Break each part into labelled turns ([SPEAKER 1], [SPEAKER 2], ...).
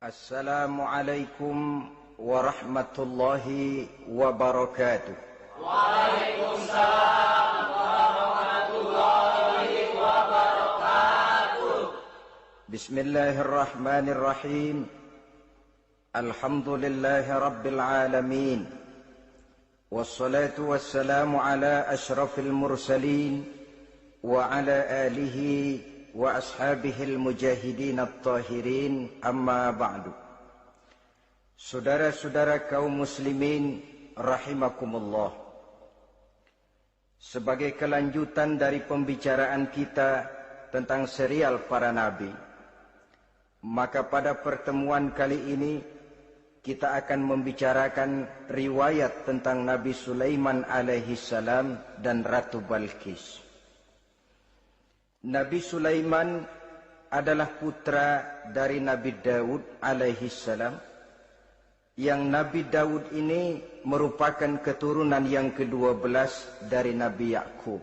[SPEAKER 1] Assalamualaikum warahmatullahi wabarakatuh.
[SPEAKER 2] Waalaikumsalam warahmatullahi wabarakatuh.
[SPEAKER 1] Bismillahirrahmanirrahim. Alhamdulillahi rabbil alamin. Wassalatu wassalamu ala ashrafil mursalin wa ala alihi wa ashabihil mujahidin at-tahirin, amma ba'du. Saudara-saudara kaum muslimin rahimakumullah, sebagai kelanjutan dari pembicaraan kita tentang serial para nabi, maka pada pertemuan kali ini kita akan membicarakan riwayat tentang Nabi Sulaiman alaihi salam dan Ratu Balqis. Nabi Sulaiman adalah putra dari Nabi Daud alaihi salam, yang Nabi Daud ini merupakan keturunan yang ke-12 dari Nabi Yakub.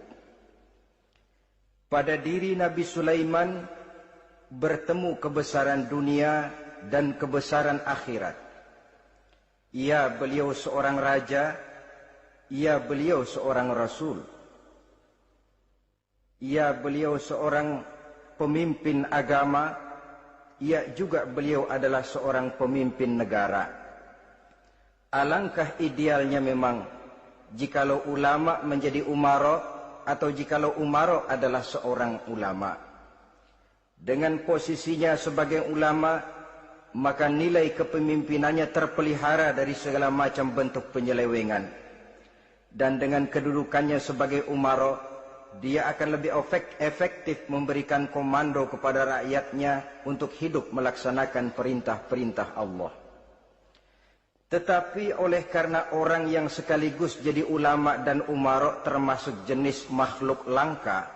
[SPEAKER 1] Pada diri Nabi Sulaiman bertemu kebesaran dunia dan kebesaran akhirat. Ya, beliau seorang raja, ya, beliau seorang rasul. Ya, beliau seorang pemimpin agama, ya juga beliau adalah seorang pemimpin negara. Alangkah idealnya memang jikalau ulama menjadi umara, atau jikalau umara adalah seorang ulama. Dengan posisinya sebagai ulama, maka nilai kepemimpinannya terpelihara dari segala macam bentuk penyelewengan. Dan dengan kedudukannya sebagai umara, dia akan lebih efektif memberikan komando kepada rakyatnya untuk hidup melaksanakan perintah-perintah Allah. Tetapi oleh karena orang yang sekaligus jadi ulama dan umara termasuk jenis makhluk langka,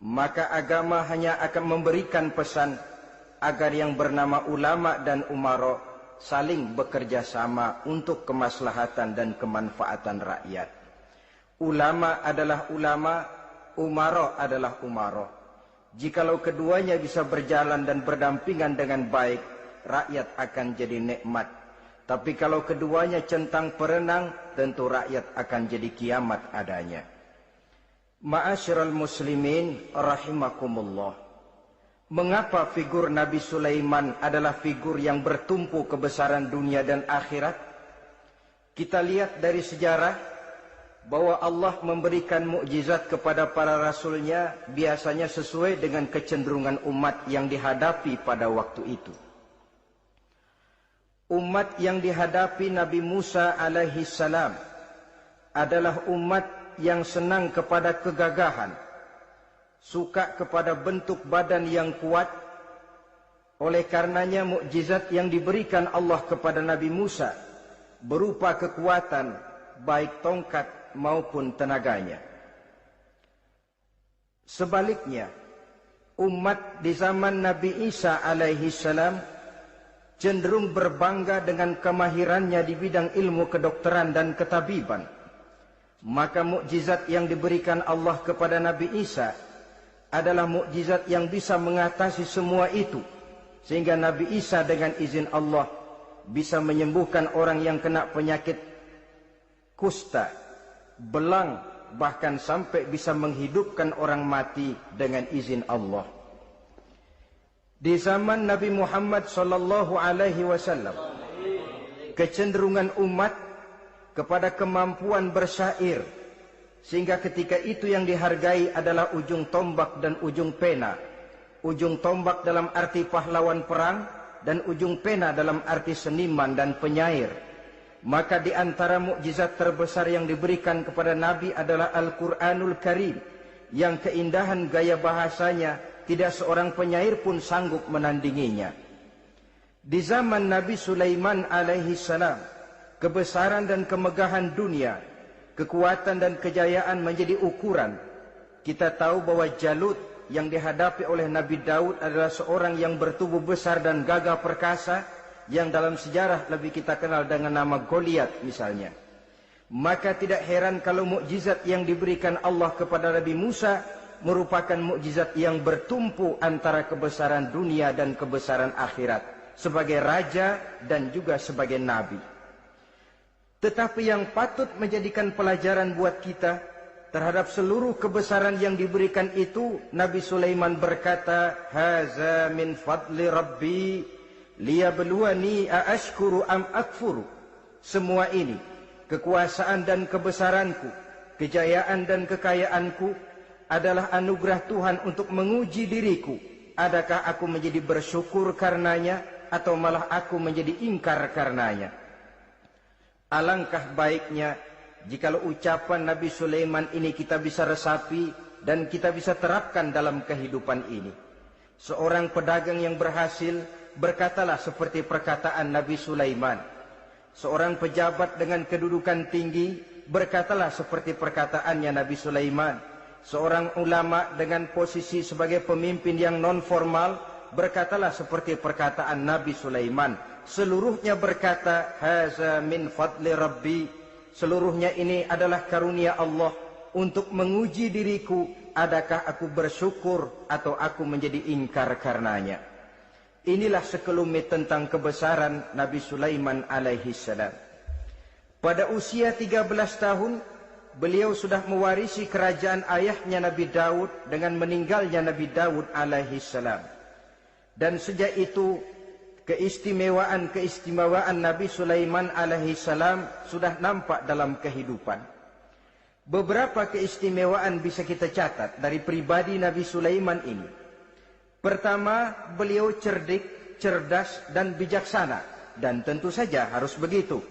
[SPEAKER 1] maka agama hanya akan memberikan pesan agar yang bernama ulama dan umara saling bekerja sama untuk kemaslahatan dan kemanfaatan rakyat. Ulama adalah ulama, umara adalah umara. Jikalau keduanya bisa berjalan dan berdampingan dengan baik, rakyat akan jadi nikmat. Tapi kalau keduanya centang perenang, tentu rakyat akan jadi kiamat adanya. Ma'asyiral muslimin rahimakumullah. Mengapa figur Nabi Sulaiman adalah figur yang bertumpu kebesaran dunia dan akhirat? Kita lihat dari sejarah bahwa Allah memberikan mukjizat kepada para rasulnya biasanya sesuai dengan kecenderungan umat yang dihadapi pada waktu itu. Umat yang dihadapi Nabi Musa alaihi salam adalah umat yang senang kepada kegagahan, suka kepada bentuk badan yang kuat. Oleh karenanya mukjizat yang diberikan Allah kepada Nabi Musa berupa kekuatan, baik tongkat maupun tenaganya. Sebaliknya, umat di zaman Nabi Isa alaihi salam cenderung berbangga dengan kemahirannya di bidang ilmu kedokteran dan ketabiban. Maka mukjizat yang diberikan Allah kepada Nabi Isa adalah mukjizat yang bisa mengatasi semua itu, sehingga Nabi Isa dengan izin Allah bisa menyembuhkan orang yang kena penyakit kusta, belang, bahkan sampai bisa menghidupkan orang mati dengan izin Allah. Di zaman Nabi Muhammad sallallahu alaihi wasallam, kecenderungan umat kepada kemampuan bersyair, sehingga ketika itu yang dihargai adalah ujung tombak dan ujung pena. Ujung tombak dalam arti pahlawan perang, dan ujung pena dalam arti seniman dan penyair. Maka di antara mukjizat terbesar yang diberikan kepada Nabi adalah Al-Quranul Karim, yang keindahan gaya bahasanya tidak seorang penyair pun sanggup menandinginya. Di zaman Nabi Sulaiman alaihi salam, kebesaran dan kemegahan dunia, kekuatan dan kejayaan menjadi ukuran. Kita tahu bahwa Jalut yang dihadapi oleh Nabi Daud adalah seorang yang bertubuh besar dan gagah perkasa, yang dalam sejarah lebih kita kenal dengan nama Goliat misalnya. Maka tidak heran kalau mukjizat yang diberikan Allah kepada Nabi Musa merupakan mukjizat yang bertumpu antara kebesaran dunia dan kebesaran akhirat. sebagai raja dan juga sebagai nabi. Tetapi yang patut menjadikan pelajaran buat kita terhadap seluruh kebesaran yang diberikan itu, Nabi Sulaiman berkata, "Haza min fadli Rabbi liyabluwani aashkuru am akfuru." Semua ini, kekuasaan dan kebesaranku, kejayaan dan kekayaanku, adalah anugerah Tuhan untuk menguji diriku. Adakah aku menjadi bersyukur karenanya, atau malah aku menjadi ingkar karenanya? Alangkah baiknya jikalau ucapan Nabi Sulaiman ini kita bisa resapi dan kita bisa terapkan dalam kehidupan ini. Seorang pedagang yang berhasil berkatalah seperti perkataan Nabi Sulaiman. Seorang pejabat dengan kedudukan tinggi berkatalah seperti perkataannya Nabi Sulaiman. Seorang ulama dengan posisi sebagai pemimpin yang non formal berkatalah seperti perkataan Nabi Sulaiman. Seluruhnya berkata, "Haza min fadli Rabbi." Seluruhnya ini adalah karunia Allah untuk menguji diriku, adakah aku bersyukur atau aku menjadi ingkar karenanya. Inilah sekelumit tentang kebesaran Nabi Sulaiman alaihi salam. Pada usia 13 tahun, beliau sudah mewarisi kerajaan ayahnya Nabi Daud dengan meninggalnya Nabi Daud alaihi salam. Dan sejak itu keistimewaan Nabi Sulaiman alaihi salam sudah nampak dalam kehidupan. Beberapa keistimewaan bisa kita catat dari pribadi Nabi Sulaiman ini. Pertama, beliau cerdik, cerdas dan bijaksana, dan tentu saja harus begitu.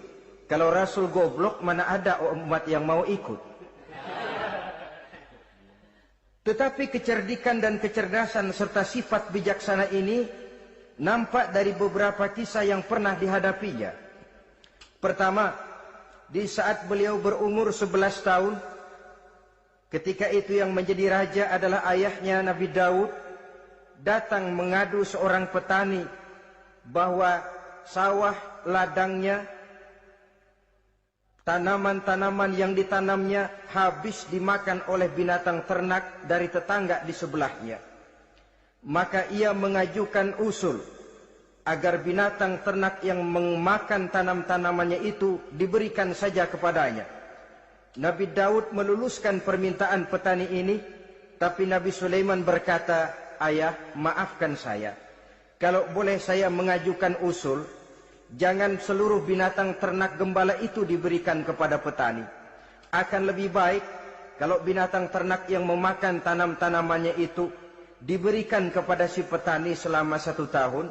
[SPEAKER 1] Kalau Rasul goblok, mana ada umat yang mau ikut. Tetapi kecerdikan dan kecerdasan serta sifat bijaksana ini nampak dari beberapa kisah yang pernah dihadapinya. Pertama, di saat beliau berumur 11 tahun, ketika itu yang menjadi raja adalah ayahnya Nabi Daud, datang mengadu seorang petani bahwa sawah ladangnya, tanaman-tanaman yang ditanamnya habis dimakan oleh binatang ternak dari tetangga di sebelahnya. Maka ia mengajukan usul agar binatang ternak yang memakan tanam-tanamannya itu diberikan saja kepadanya. Nabi Daud meluluskan permintaan petani ini, tapi Nabi Sulaiman berkata, "Ayah, maafkan saya. Kalau boleh saya mengajukan usul, jangan seluruh binatang ternak gembala itu diberikan kepada petani. Akan lebih baik kalau binatang ternak yang memakan tanam-tanamannya itu diberikan kepada si petani selama 1 tahun.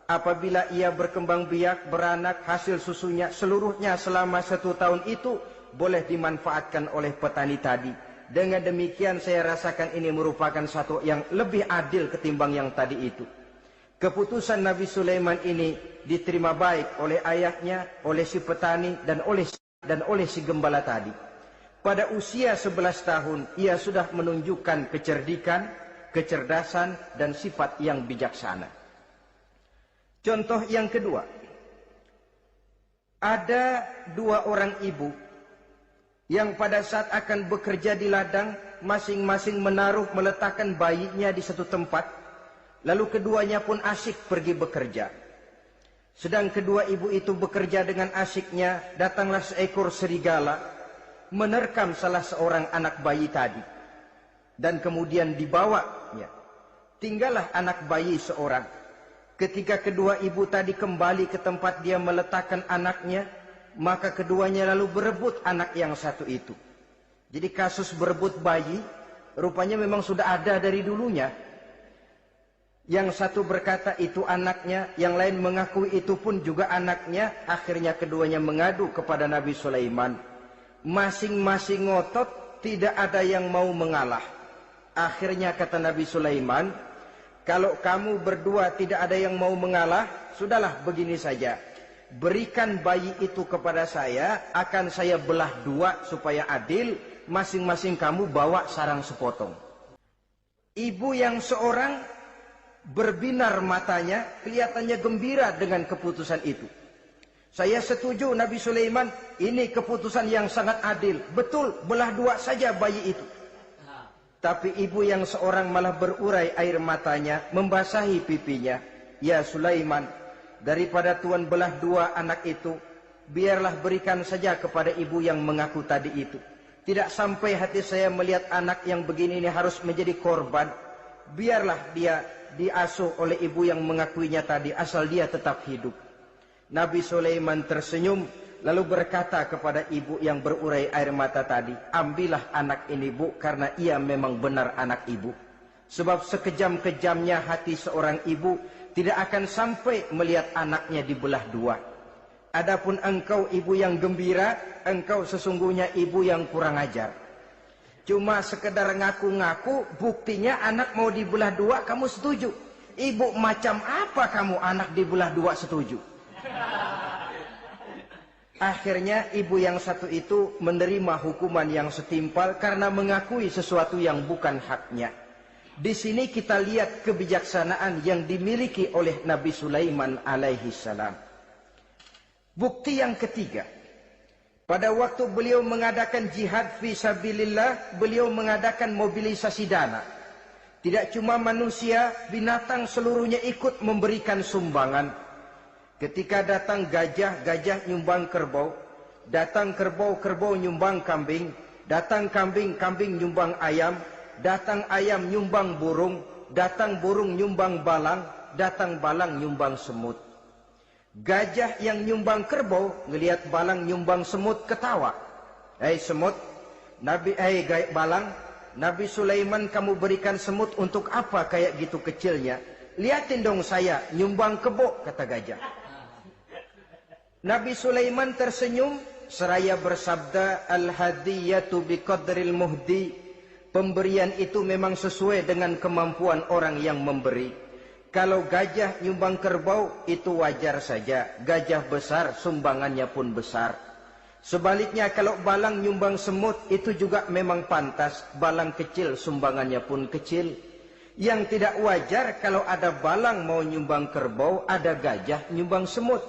[SPEAKER 1] Apabila ia berkembang biak, beranak, hasil susunya seluruhnya selama 1 tahun itu boleh dimanfaatkan oleh petani tadi. Dengan demikian saya rasakan ini merupakan satu yang lebih adil ketimbang yang tadi itu." Keputusan Nabi Sulaiman ini diterima baik oleh ayahnya, oleh si petani, dan oleh si gembala tadi. Pada usia 11 tahun, ia sudah menunjukkan kecerdikan, kecerdasan, dan sifat yang bijaksana. Contoh yang kedua, ada 2 orang ibu yang pada saat akan bekerja di ladang, masing-masing meletakkan bayinya di satu tempat, lalu keduanya pun asyik pergi bekerja. Sedang kedua ibu itu bekerja dengan asyiknya, datanglah seekor serigala, menerkam salah seorang anak bayi tadi, dan kemudian dibawanya. Tinggallah anak bayi seorang. Ketika kedua ibu tadi kembali ke tempat dia meletakkan anaknya, maka keduanya lalu berebut anak yang satu itu. Jadi kasus berebut bayi rupanya memang sudah ada dari dulunya. Yang satu berkata itu anaknya, yang lain mengakui itu pun juga anaknya. Akhirnya keduanya mengadu kepada Nabi Sulaiman. Masing-masing ngotot, tidak ada yang mau mengalah. Akhirnya kata Nabi Sulaiman, "Kalau kamu berdua tidak ada yang mau mengalah, sudahlah begini saja. Berikan bayi itu kepada saya, akan saya belah 2 supaya adil. Masing-masing kamu bawa sarang sepotong." Ibu yang seorang berbinar matanya, kelihatannya gembira dengan keputusan itu. "Saya setuju Nabi Sulaiman, ini keputusan yang sangat adil. Betul, belah 2 saja bayi itu." Tapi ibu yang seorang malah berurai air matanya, membasahi pipinya. "Ya Sulaiman, daripada Tuhan belah dua anak itu, biarlah berikan saja kepada ibu yang mengaku tadi itu. Tidak sampai hati saya melihat anak yang begini ini harus menjadi korban. Biarlah dia diasuh oleh ibu yang mengakuinya tadi, asal dia tetap hidup. Nabi Sulaiman tersenyum, lalu berkata kepada ibu yang berurai air mata tadi, ambillah anak ini bu, karena ia memang benar anak ibu. Sebab sekejam-kejamnya hati seorang ibu tidak akan sampai melihat anaknya dibelah dua. Adapun engkau ibu yang gembira, engkau sesungguhnya ibu yang kurang ajar. Cuma sekedar ngaku-ngaku, buktinya anak mau dibelah dua, kamu setuju. Ibu macam apa kamu anak dibelah dua setuju? Akhirnya ibu yang satu itu menerima hukuman yang setimpal karena mengakui sesuatu yang bukan haknya. Di sini kita lihat kebijaksanaan yang dimiliki oleh Nabi Sulaiman alaihi salam. Bukti yang ketiga, pada waktu beliau mengadakan jihad fi sabilillah, beliau mengadakan mobilisasi dana. Tidak cuma manusia, binatang seluruhnya ikut memberikan sumbangan. Ketika datang gajah, gajah nyumbang kerbau. Datang kerbau, kerbau nyumbang kambing. Datang kambing, kambing nyumbang ayam. Datang ayam nyumbang burung. Datang burung nyumbang balang. Datang balang nyumbang semut. Gajah yang nyumbang kerbau ngelihat balang nyumbang semut ketawa. Hei semut, balang, Nabi Sulaiman kamu berikan semut untuk apa kayak gitu kecilnya? Liatin dong saya nyumbang kebo, kata gajah. Nabi Sulaiman tersenyum seraya bersabda, al-hadiyatu biqadril muhdi. Pemberian itu memang sesuai dengan kemampuan orang yang memberi. Kalau gajah nyumbang kerbau, itu wajar saja. Gajah besar, sumbangannya pun besar. Sebaliknya kalau balang nyumbang semut, itu juga memang pantas. Balang kecil, sumbangannya pun kecil. Yang tidak wajar kalau ada balang mau nyumbang kerbau, ada gajah nyumbang semut.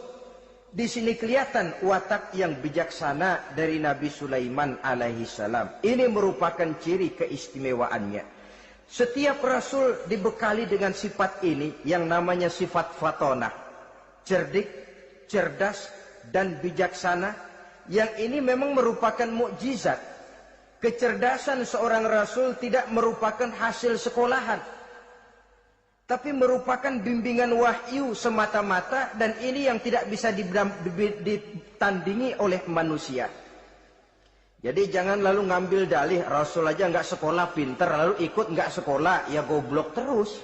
[SPEAKER 1] Di sini kelihatan watak yang bijaksana dari Nabi Sulaiman alaihi salam. Ini merupakan ciri keistimewaannya. Setiap rasul dibekali dengan sifat ini yang namanya sifat fatonah. Cerdik, cerdas, dan bijaksana. Yang ini memang merupakan mukjizat. Kecerdasan seorang rasul tidak merupakan hasil sekolahan, tapi merupakan bimbingan wahyu semata-mata, dan ini yang tidak bisa ditandingi oleh manusia. Jadi jangan lalu ngambil dalih Rasul aja nggak sekolah pinter, lalu ikut nggak sekolah, ya goblok terus.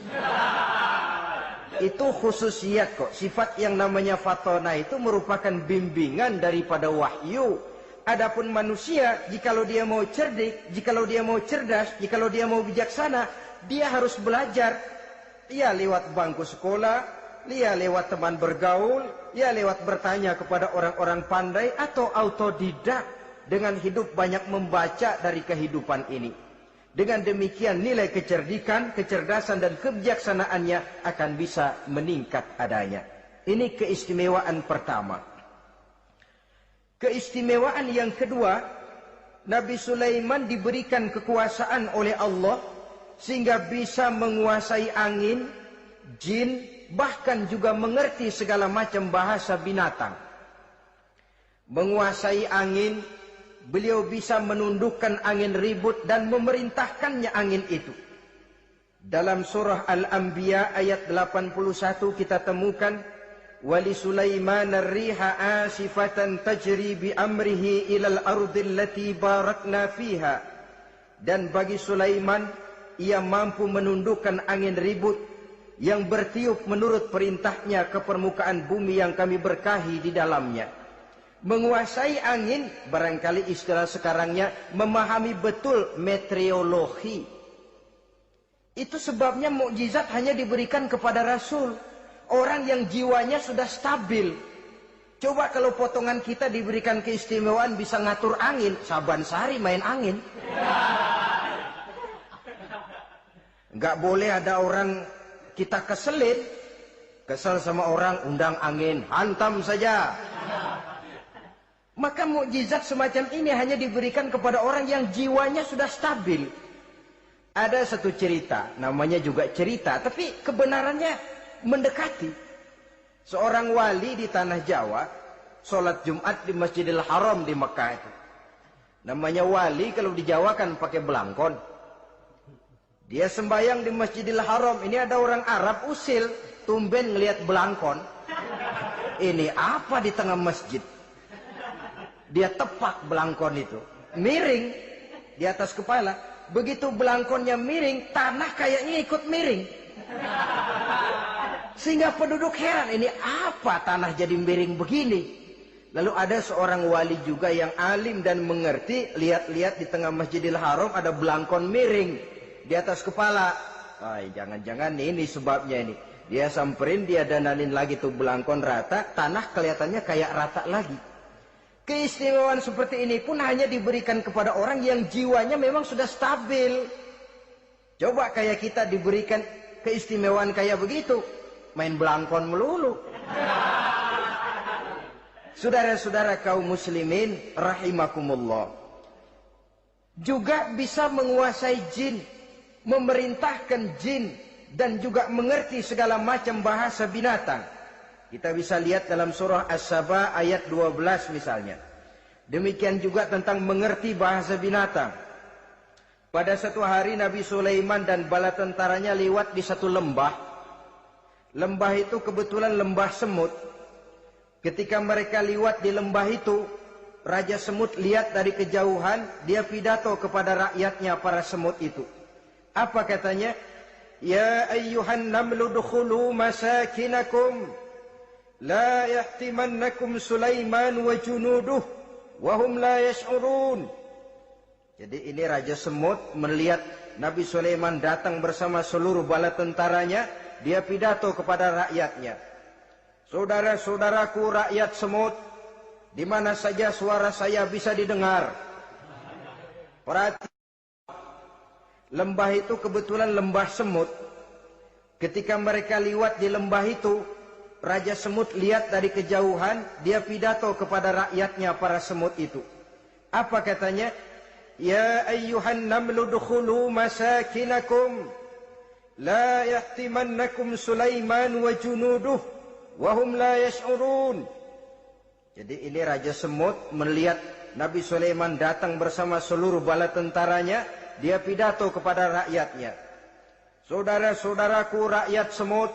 [SPEAKER 1] Itu khususiat kok. Sifat yang namanya fatona itu merupakan bimbingan daripada wahyu. Adapun manusia, jikalau dia mau cerdik, jikalau dia mau cerdas, jikalau dia mau bijaksana, dia harus belajar. Ya lewat bangku sekolah, ya lewat teman bergaul, ya lewat bertanya kepada orang-orang pandai, atau autodidak. Dengan hidup banyak membaca dari kehidupan ini. Dengan demikian nilai kecerdikan, kecerdasan dan kebijaksanaannya akan bisa meningkat adanya. Ini keistimewaan pertama. Keistimewaan yang kedua, Nabi Sulaiman diberikan kekuasaan oleh Allah sehingga bisa menguasai angin, jin, bahkan juga mengerti segala macam bahasa binatang. Menguasai angin, beliau bisa menundukkan angin ribut dan memerintahkannya angin itu. Dalam surah Al-Anbiya ayat 81 kita temukan, wali Sulaiman ar-riha asifatan tajri bi amrihi ilal ardil lati barakna fiha. Dan bagi Sulaiman, ia mampu menundukkan angin ribut yang bertiup menurut perintahnya ke permukaan bumi yang kami berkahi di dalamnya. Menguasai angin, barangkali istilah sekarangnya, memahami betul meteorologi. Itu sebabnya mukjizat hanya diberikan kepada Rasul. Orang yang jiwanya sudah stabil. Coba kalau potongan kita diberikan keistimewaan bisa ngatur angin, Saban Sari main angin. Nggak boleh ada orang kita keselin. Kesel sama orang, undang angin, hantam saja. Maka mukjizat semacam ini hanya diberikan kepada orang yang jiwanya sudah stabil. Ada satu cerita, namanya juga cerita, tapi kebenarannya mendekati. Seorang wali di tanah Jawa sholat Jumat di Masjidil Haram di Mekah itu. Namanya wali kalau di Jawa kan pakai belangkon. Dia sembahyang di Masjidil Haram. Ini ada orang Arab usil, tumben ngelihat belangkon. Ini apa di tengah masjid? Dia tepak belangkon itu, miring di atas kepala. Begitu belangkonnya miring, tanah kayaknya ikut miring. Sehingga penduduk heran, ini apa tanah jadi miring begini? Lalu ada seorang wali juga yang alim dan mengerti, lihat-lihat di tengah Masjidil Haram ada belangkon miring di atas kepala. Jangan-jangan ini sebabnya ini. Dia samperin, dia dananin lagi tuh belangkon rata, tanah kelihatannya kayak rata lagi. Keistimewaan seperti ini pun hanya diberikan kepada orang yang jiwanya memang sudah stabil. Coba kayak kita diberikan keistimewaan kayak begitu, main belangkon melulu. Saudara-saudara kaum muslimin rahimakumullah, juga bisa menguasai jin, memerintahkan jin, dan juga mengerti segala macam bahasa binatang. Kita bisa lihat dalam surah As-Saba ayat 12 misalnya. Demikian juga tentang mengerti bahasa binatang. Pada satu hari Nabi Sulaiman dan bala tentaranya lewat di satu lembah. Lembah itu kebetulan lembah semut. Ketika mereka lewat di lembah itu, Raja Semut lihat dari kejauhan, dia pidato kepada rakyatnya para semut itu. Apa katanya? Ya ayyuhan namlu dukhulu masakinakum, la yahtimannakum Sulaiman wa junuduh, wa hum la yash'urun. Jadi ini Raja Semut melihat Nabi Sulaiman datang bersama seluruh bala tentaranya, dia pidato kepada rakyatnya. Saudara-saudaraku rakyat semut, di mana saja suara saya bisa didengar. Perhatikan, lembah itu kebetulan lembah semut. Ketika mereka lewat di lembah itu, Raja Semut lihat dari kejauhan, dia pidato kepada rakyatnya para semut itu. Apa katanya? Ya ayyuhan namlu dukhulu masakinakum, la yahtimannakum Sulaiman wa junuduh, wahum la yash'urun. Jadi ini Raja Semut melihat Nabi Sulaiman datang bersama seluruh bala tentaranya, dia pidato kepada rakyatnya. Saudara-saudaraku rakyat semut,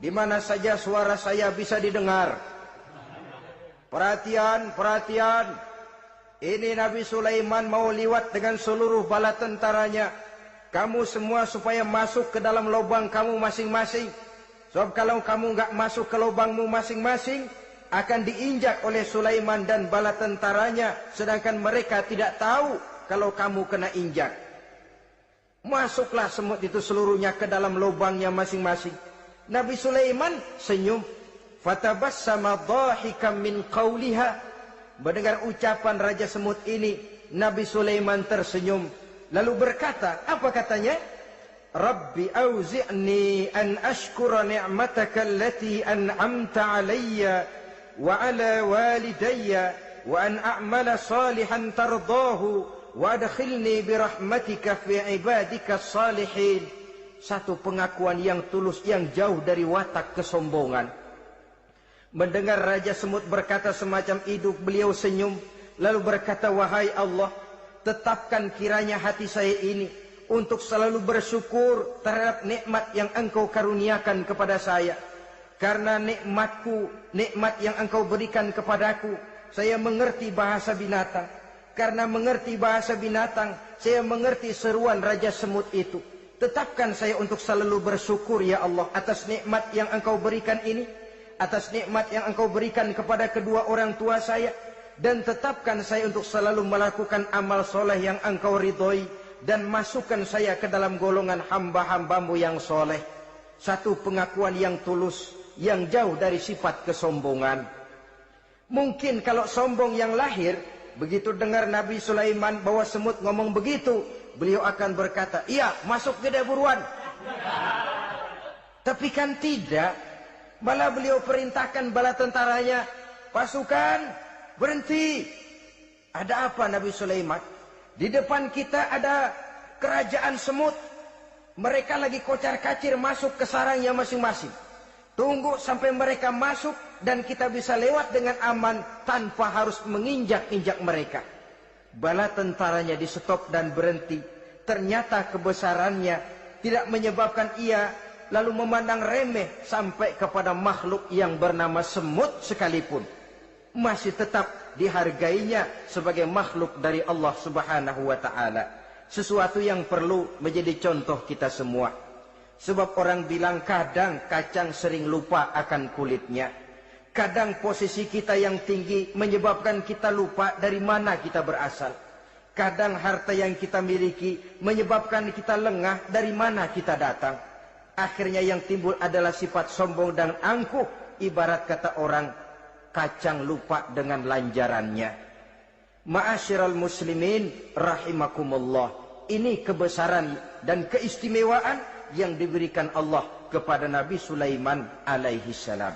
[SPEAKER 1] di mana saja suara saya bisa didengar. Perhatian, perhatian. Ini Nabi Sulaiman mau lewat dengan seluruh bala tentaranya. Kamu semua supaya masuk ke dalam lubang kamu masing-masing. Sebab kalau kamu nggak masuk ke lubangmu masing-masing, akan diinjak oleh Sulaiman dan bala tentaranya, sedangkan mereka tidak tahu kalau kamu kena injak. Masuklah semut itu seluruhnya ke dalam lubangnya masing-masing. Nabi Sulaiman senyum. Fatabassama dhahikan min qawliha. Mendengar ucapan Raja Semut ini, Nabi Sulaiman tersenyum. Lalu berkata, apa katanya? Rabbi auzi'ni an ashkura ni'mataka allati an'amta alayya wa ala walidayya wa an a'mala salihan tardahu wa adkhilni birahmatika fi ibadika salihin. Satu pengakuan yang tulus, yang jauh dari watak kesombongan. Mendengar Raja Semut berkata semacam itu, beliau senyum. Lalu berkata, wahai Allah, tetapkan kiranya hati saya ini untuk selalu bersyukur terhadap nikmat yang engkau karuniakan kepada saya. Karena nikmatku, nikmat yang engkau berikan kepadaku, saya mengerti bahasa binatang. Karena mengerti bahasa binatang, saya mengerti seruan Raja Semut itu. Tetapkan saya untuk selalu bersyukur ya Allah atas nikmat yang engkau berikan ini, atas nikmat yang engkau berikan kepada kedua orang tua saya, dan tetapkan saya untuk selalu melakukan amal soleh yang engkau ridhoi, dan masukkan saya ke dalam golongan hamba-hambamu yang soleh. Satu pengakuan yang tulus, yang jauh dari sifat kesombongan. Mungkin kalau sombong yang lahir, begitu dengar Nabi Sulaiman bahwa semut ngomong begitu, beliau akan berkata, iya masuk gede buruan. Tapi kan tidak. Malah beliau perintahkan bala tentaranya, pasukan berhenti. Ada apa Nabi Sulaiman? Di depan kita ada kerajaan semut. Mereka lagi kocar-kacir masuk ke sarangnya masing-masing. Tunggu sampai mereka masuk dan kita bisa lewat dengan aman tanpa harus menginjak-injak mereka. Bala tentaranya di stop dan berhenti. Ternyata kebesarannya tidak menyebabkan ia lalu memandang remeh sampai kepada makhluk yang bernama semut sekalipun. Masih tetap dihargainya sebagai makhluk dari Allah Subhanahu wa ta'ala. Sesuatu yang perlu menjadi contoh kita semua. Sebab orang bilang kadang kacang sering lupa akan kulitnya. Kadang posisi kita yang tinggi menyebabkan kita lupa dari mana kita berasal. Kadang harta yang kita miliki menyebabkan kita lengah dari mana kita datang. Akhirnya yang timbul adalah sifat sombong dan angkuh. Ibarat kata orang, kacang lupa dengan lanjarannya. Ma'asyiral muslimin rahimakumullah. Ini kebesaran dan keistimewaan yang diberikan Allah kepada Nabi Sulaiman alaihi salam.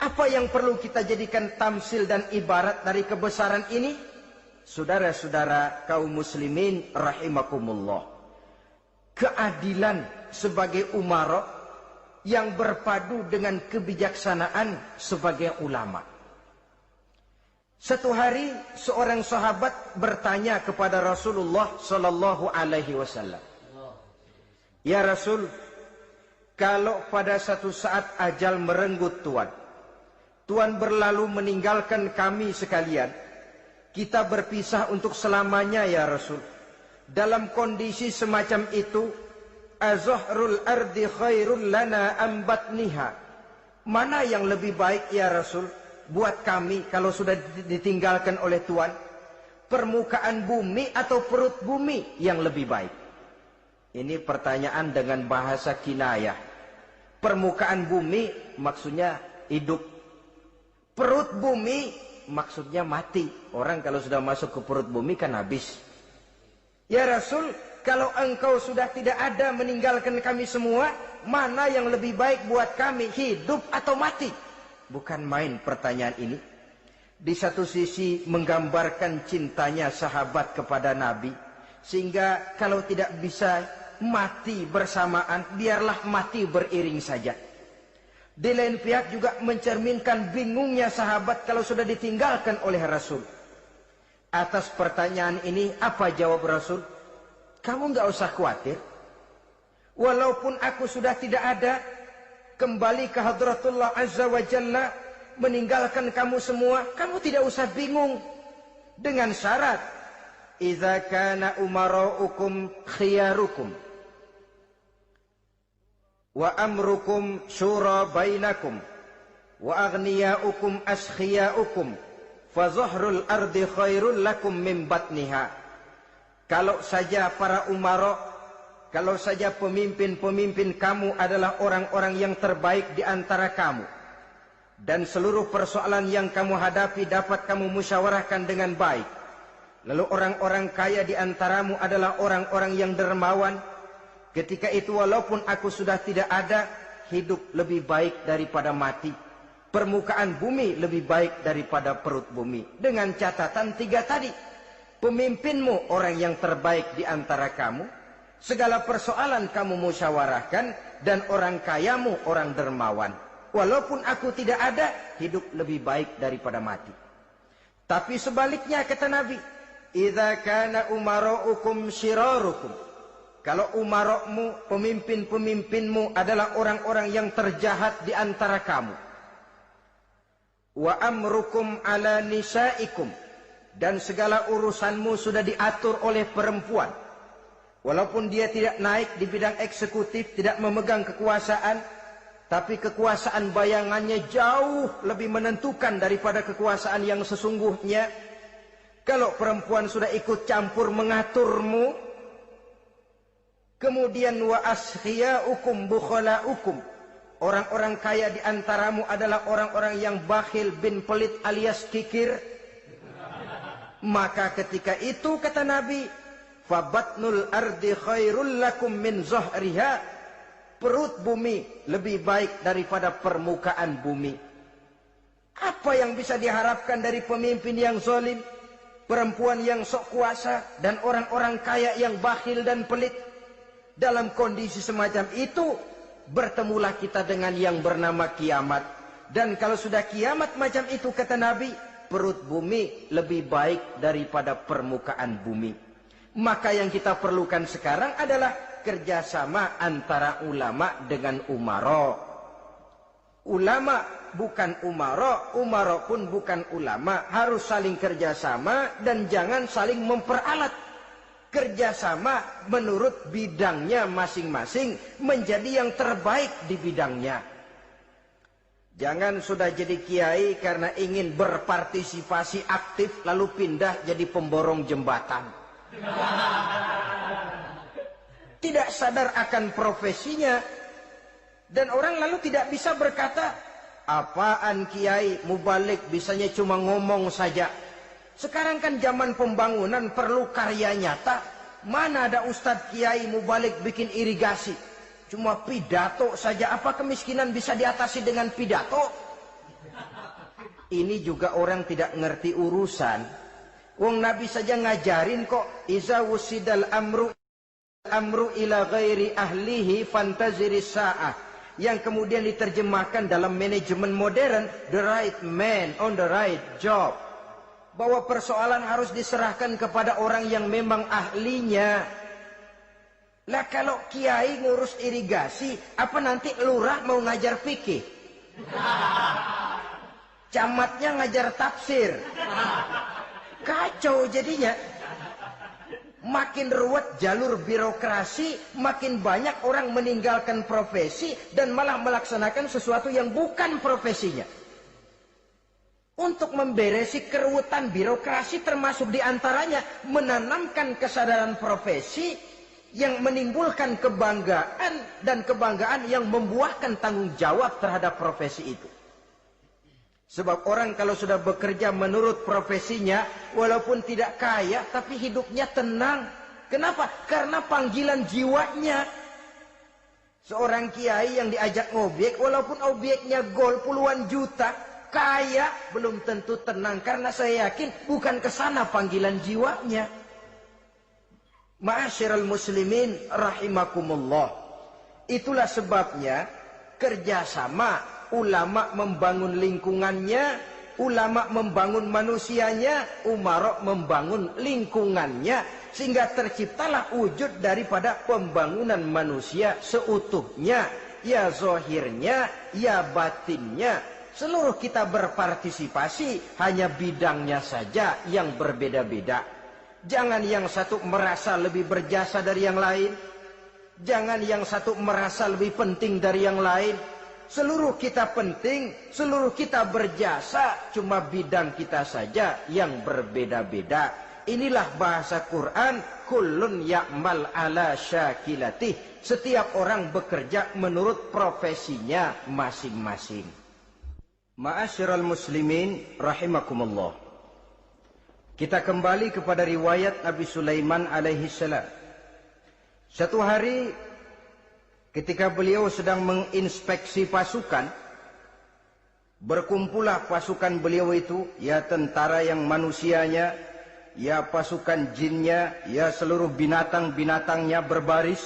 [SPEAKER 1] Apa yang perlu kita jadikan tamsil dan ibarat dari kebesaran ini? Saudara-saudara kaum muslimin rahimakumullah. Keadilan sebagai umara yang berpadu dengan kebijaksanaan sebagai ulama. Satu hari seorang sahabat bertanya kepada Rasulullah sallallahu alaihi wasallam, "Ya Rasul, kalau pada satu saat ajal merenggut Tuan berlalu meninggalkan kami sekalian, kita berpisah untuk selamanya ya Rasul. Dalam kondisi semacam itu, azahrul ardi khairul lana am batniha? Mana yang lebih baik ya Rasul buat kami kalau sudah ditinggalkan oleh Tuan? Permukaan bumi atau perut bumi yang lebih baik?" Ini pertanyaan dengan bahasa kinayah. Permukaan bumi maksudnya hidup. Perut bumi maksudnya mati. Orang kalau sudah masuk ke perut bumi kan habis. "Ya Rasul, kalau engkau sudah tidak ada meninggalkan kami semua, mana yang lebih baik buat kami, hidup atau mati?" Bukan main pertanyaan ini. Di satu sisi menggambarkan cintanya sahabat kepada Nabi. Sehingga kalau tidak bisa mati bersamaan, biarlah mati beriring saja. Di lain pihak juga mencerminkan bingungnya sahabat kalau sudah ditinggalkan oleh Rasul. Atas pertanyaan ini, apa jawab Rasul? "Kamu nggak usah khawatir. Walaupun aku sudah tidak ada, kembali ke Hadratullah Azza wa Jalla, meninggalkan kamu semua, kamu tidak usah bingung. Dengan syarat, idza kana umaraukum khiyarukum wa amrukum syura bainakum wa aghniyaukum askhiyaukum fa zahrul ardi khairul lakum min batniha." Kalau saja para umara, kalau saja pemimpin-pemimpin kamu adalah orang-orang yang terbaik di antara kamu, dan seluruh persoalan yang kamu hadapi dapat kamu musyawarahkan dengan baik, lalu orang-orang kaya di antaramu adalah orang-orang yang dermawan, ketika itu walaupun aku sudah tidak ada, hidup lebih baik daripada mati. Permukaan bumi lebih baik daripada perut bumi. Dengan catatan tiga tadi. Pemimpinmu orang yang terbaik di antara kamu. Segala persoalan kamu musyawarahkan. Dan orang kayamu orang dermawan. Walaupun aku tidak ada, hidup lebih baik daripada mati. Tapi sebaliknya kata Nabi, idza kana umaraukum syirarukum. Kalau umarokmu, pemimpin-pemimpinmu adalah orang-orang yang terjahat di antara kamu. Wa amrukum ala nisaikum. Dan segala urusanmu sudah diatur oleh perempuan. Walaupun dia tidak naik di bidang eksekutif, tidak memegang kekuasaan, tapi kekuasaan bayangannya jauh lebih menentukan daripada kekuasaan yang sesungguhnya. Kalau perempuan sudah ikut campur mengaturmu, kemudian wa askhiyaukum bukhalaukum. Orang-orang kaya di antaramu adalah orang-orang yang bakhil bin pelit alias kikir. Maka ketika itu kata Nabi, fabatnul ardi khairul lakum min zahriha. Perut bumi lebih baik daripada permukaan bumi. Apa yang bisa diharapkan dari pemimpin yang zalim, perempuan yang sok kuasa, dan orang-orang kaya yang bakhil dan pelit? Dalam kondisi semacam itu, bertemulah kita dengan yang bernama kiamat. Dan kalau sudah kiamat macam itu, kata Nabi, perut bumi lebih baik daripada permukaan bumi. Maka yang kita perlukan sekarang adalah kerjasama antara ulama dengan umara. Ulama bukan umara, umara pun bukan ulama. Harus saling kerjasama dan jangan saling memperalat. Kerjasama menurut bidangnya masing-masing menjadi yang terbaik di bidangnya. Jangan sudah jadi kiai karena ingin berpartisipasi aktif lalu pindah jadi pemborong jembatan. Tidak sadar akan profesinya. Dan orang lalu tidak bisa berkata, apaan kiai mubalik bisanya cuma ngomong saja. Sekarang kan zaman pembangunan perlu karya nyata. Mana ada ustadz kiai mubalik bikin irigasi? Cuma pidato saja. Apa kemiskinan bisa diatasi dengan pidato? Ini juga orang tidak ngerti urusan. Wong Nabi saja ngajarin kok. Iza wusidal amru ila ghairi ahlihi fantaziris sa'ah. Yang kemudian diterjemahkan dalam manajemen modern, the right man on the right job. Bahwa persoalan harus diserahkan kepada orang yang memang ahlinya. Lah kalau kiai ngurus irigasi, apa nanti lurah mau ngajar fikih? Camatnya ngajar tafsir. Kacau jadinya. Makin ruwet jalur birokrasi, makin banyak orang meninggalkan profesi dan malah melaksanakan sesuatu yang bukan profesinya. Untuk memberesi keruwetan birokrasi termasuk diantaranya menanamkan kesadaran profesi yang menimbulkan kebanggaan dan kebanggaan yang membuahkan tanggung jawab terhadap profesi itu. Sebab orang kalau sudah bekerja menurut profesinya, walaupun tidak kaya, tapi hidupnya tenang. Kenapa? Karena panggilan jiwanya. Seorang kiai yang diajak ngobek, walaupun objeknya gol puluhan juta, kaya, belum tentu tenang. Karena saya yakin bukan ke sana panggilan jiwanya. Ma'asyiral muslimin rahimakumullah. Itulah sebabnya kerjasama ulama membangun lingkungannya, ulama membangun manusianya, umara membangun lingkungannya, sehingga terciptalah wujud daripada pembangunan manusia seutuhnya, ya zahirnya, ya batinnya. Seluruh kita berpartisipasi, hanya bidangnya saja yang berbeda-beda. Jangan yang satu merasa lebih berjasa dari yang lain. Jangan yang satu merasa lebih penting dari yang lain. Seluruh kita penting, seluruh kita berjasa, cuma bidang kita saja yang berbeda-beda. Inilah bahasa Quran, kullun ya'mal ala syakilatih. Setiap orang bekerja menurut profesinya masing-masing. Ma'asyiral muslimin rahimakumullah. Kita kembali kepada riwayat Nabi Sulaiman alaihi salam. Satu hari ketika beliau sedang menginspeksi pasukan, berkumpullah pasukan beliau itu, ya tentara yang manusianya, ya pasukan jinnya, ya seluruh binatang-binatangnya berbaris.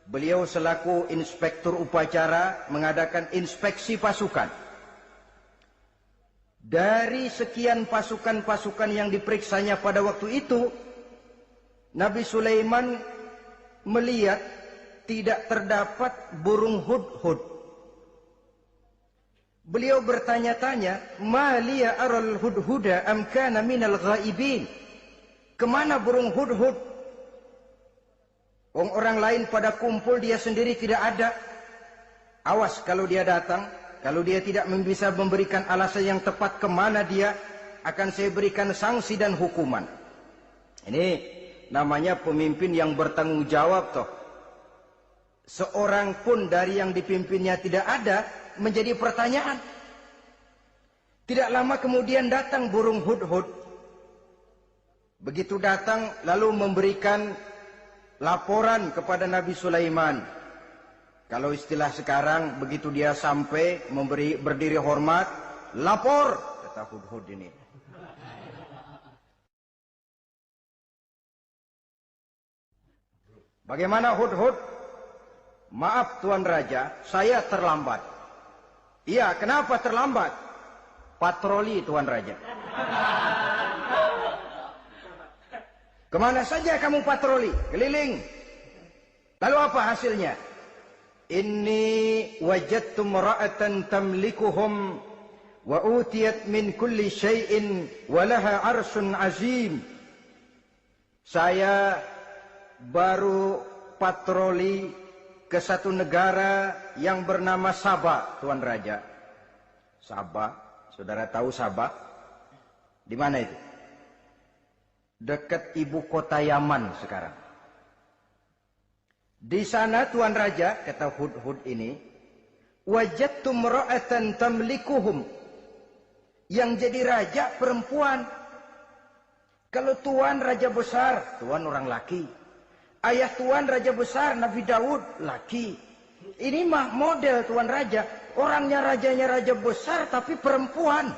[SPEAKER 1] Beliau selaku inspektur upacara mengadakan inspeksi pasukan. Dari sekian pasukan-pasukan yang diperiksanya pada waktu itu, Nabi Sulaiman melihat tidak terdapat burung hudhud. Beliau bertanya-tanya, "Ma liya aral hudhuda am kana minal ghaibin?" Kemana burung hudhud? Orang lain pada kumpul, dia sendiri tidak ada. Awas kalau dia datang. Kalau dia tidak bisa memberikan alasan yang tepat kemana dia, akan saya berikan sanksi dan hukuman. Ini namanya pemimpin yang bertanggung jawab toh. Seorang pun dari yang dipimpinnya tidak ada, menjadi pertanyaan. Tidak lama kemudian datang burung hudhud. Begitu datang lalu memberikan laporan kepada Nabi Sulaiman. Kalau istilah sekarang, begitu dia sampai berdiri hormat, lapor, kata hudhud ini. Bagaimana hudhud? Maaf Tuan Raja, saya terlambat. Iya, kenapa terlambat? Patroli Tuan Raja. Kemana saja kamu patroli? Keliling. Lalu apa hasilnya? Inni wajadtu mara'atan tamlikuhum wa utiyat min kulli syai'in wa laha arsun azim. Saya baru patroli ke satu negara yang bernama Sabah, Tuan Raja. Sabah, saudara tahu Sabah? Di mana itu? Dekat ibu kota Yaman sekarang. Di sana Tuan Raja, kata Hudhud ini, wajadtu mar'atan tamlikuhum. Yang jadi raja perempuan. Kalau Tuan raja besar, Tuan orang laki. Ayah Tuan raja besar, Nabi Daud, laki. Ini mah model Tuan Raja. Orangnya rajanya raja besar tapi perempuan.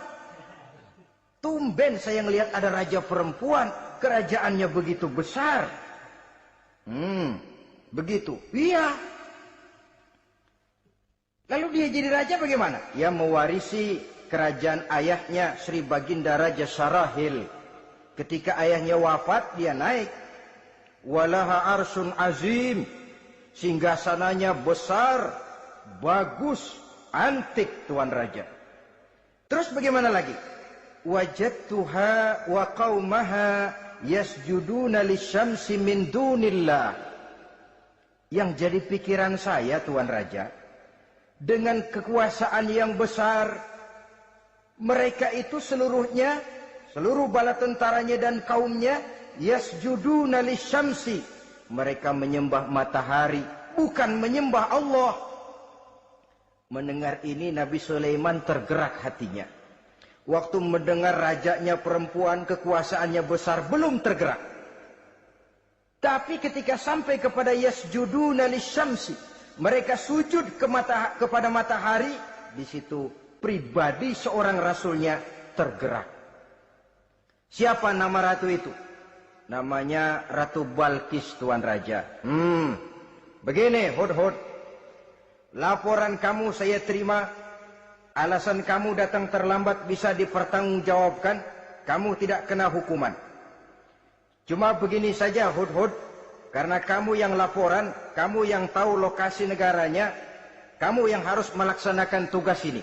[SPEAKER 1] Tumben saya ngelihat ada raja perempuan. Kerajaannya begitu besar. Begitu. Iya. Lalu dia jadi raja bagaimana? Dia mewarisi kerajaan ayahnya Sri Baginda Raja Sarahil. Ketika ayahnya wafat, dia naik. Walaha arsun azim. Singgasananya besar, bagus, antik Tuan Raja. Terus bagaimana lagi? Wajadtuha wa qaumaha yasjuduna lisyamsi min dunillah. Yang jadi pikiran saya Tuan Raja, dengan kekuasaan yang besar, mereka itu seluruhnya, seluruh bala tentaranya dan kaumnya, yasjuduna lisyamsi. Mereka menyembah matahari, bukan menyembah Allah. Mendengar ini Nabi Sulaiman tergerak hatinya. Waktu mendengar rajanya perempuan, kekuasaannya besar, belum tergerak. Tapi ketika sampai kepada yasjuduna lisyamsi, mereka sujud kepada matahari, di situ pribadi seorang rasulnya tergerak. Siapa nama ratu itu? Namanya Ratu Balkis Tuan Raja. Begini Hudhud, laporan kamu saya terima. Alasan kamu datang terlambat bisa dipertanggungjawabkan. Kamu tidak kena hukuman. Cuma begini saja Hudhud, karena kamu yang laporan, kamu yang tahu lokasi negaranya, kamu yang harus melaksanakan tugas ini.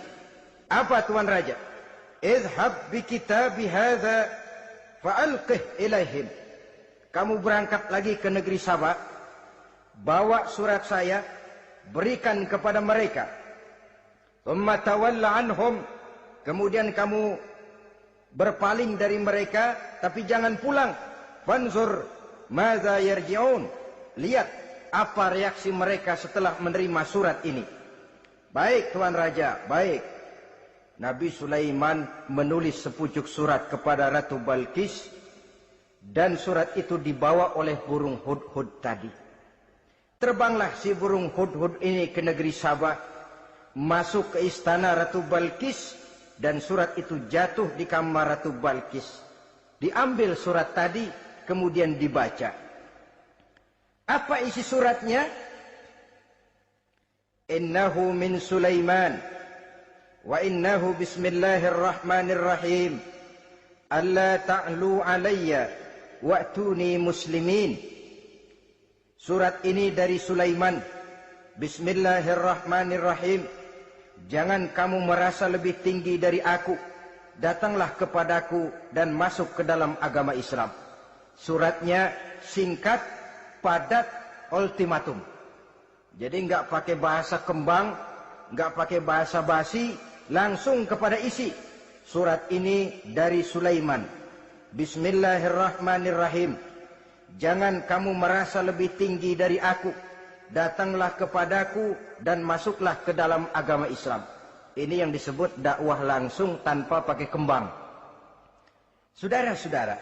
[SPEAKER 1] Apa Tuan Raja? Idhab bi kitabi hadza fa'alqih ilaihim. Kamu berangkat lagi ke negeri Sabah, bawa surat saya, berikan kepada mereka. Thumma tawalla anhum. Kemudian kamu berpaling dari mereka, tapi jangan pulang. Fanzur madza yarji'un. Lihat apa reaksi mereka setelah menerima surat ini. Baik Tuan Raja, baik. Nabi Sulaiman menulis sepucuk surat kepada Ratu Balkis, dan surat itu dibawa oleh burung Hudhud tadi. Terbanglah si burung Hudhud ini ke negeri Sabah, masuk ke istana Ratu Balkis, dan surat itu jatuh di kamar Ratu Balkis. Diambil surat tadi, kemudian dibaca. Apa isi suratnya? Innahu min Sulaiman, wa innahu bismillahirrahmanirrahim. Alla ta'lu alayya wa'tuni muslimin. Surat ini dari Sulaiman. Bismillahirrahmanirrahim. Jangan kamu merasa lebih tinggi dari aku. Datanglah kepadaku dan masuk ke dalam agama Islam. Suratnya singkat, padat, ultimatum. Jadi enggak pakai bahasa kembang, enggak pakai bahasa basi, langsung kepada isi. Surat ini dari Sulaiman. Bismillahirrahmanirrahim. Jangan kamu merasa lebih tinggi dari aku. Datanglah kepadaku dan masuklah ke dalam agama Islam. Ini yang disebut dakwah langsung tanpa pakai kembang. Saudara-saudara,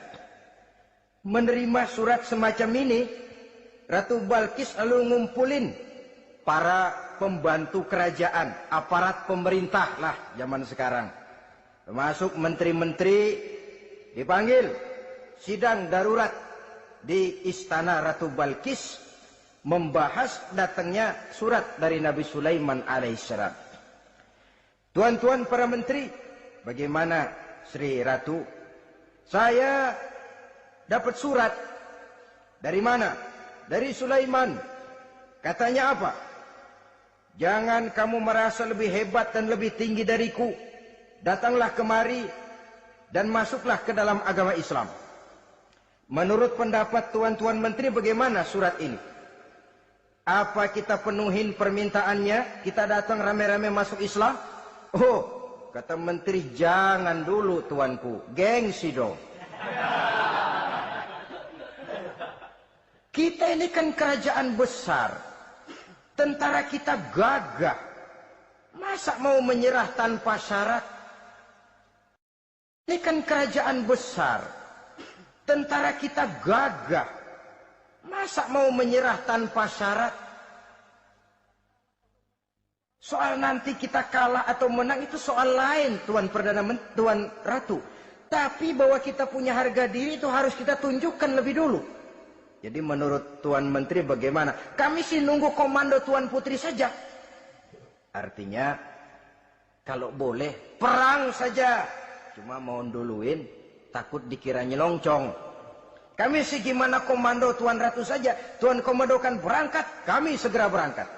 [SPEAKER 1] menerima surat semacam ini, Ratu Balkis lalu ngumpulin para pembantu kerajaan, aparat pemerintah lah zaman sekarang. Termasuk menteri-menteri, dipanggil sidang darurat di istana Ratu Balkis. membahas datangnya surat dari Nabi Sulaiman alaihissalam. Tuan-tuan para menteri, bagaimana Sri Ratu? Saya dapat surat. Dari mana? Dari Sulaiman. Katanya apa? Jangan kamu merasa lebih hebat dan lebih tinggi dariku. Datanglah kemari dan masuklah ke dalam agama Islam. Menurut pendapat tuan-tuan menteri, bagaimana surat ini? Apa kita penuhin permintaannya? Kita datang rame-rame masuk Islam? Oh, kata menteri, jangan dulu tuanku. Gengsi dong. Kita ini kan kerajaan besar. Tentara kita gagah. Masa mau menyerah tanpa syarat? Ini kan kerajaan besar. Tentara kita gagah. Masa mau menyerah tanpa syarat? Soal nanti kita kalah atau menang itu soal lain, Tuan Ratu. Tapi bahwa kita punya harga diri itu harus kita tunjukkan lebih dulu. Jadi menurut Tuan Menteri bagaimana? Kami sih nunggu komando Tuan Putri saja. Artinya kalau boleh perang saja. Cuma mau duluin takut dikira nyelongcong. Kami sih gimana komando Tuan Ratu saja. Tuan komandokan berangkat, kami segera berangkat.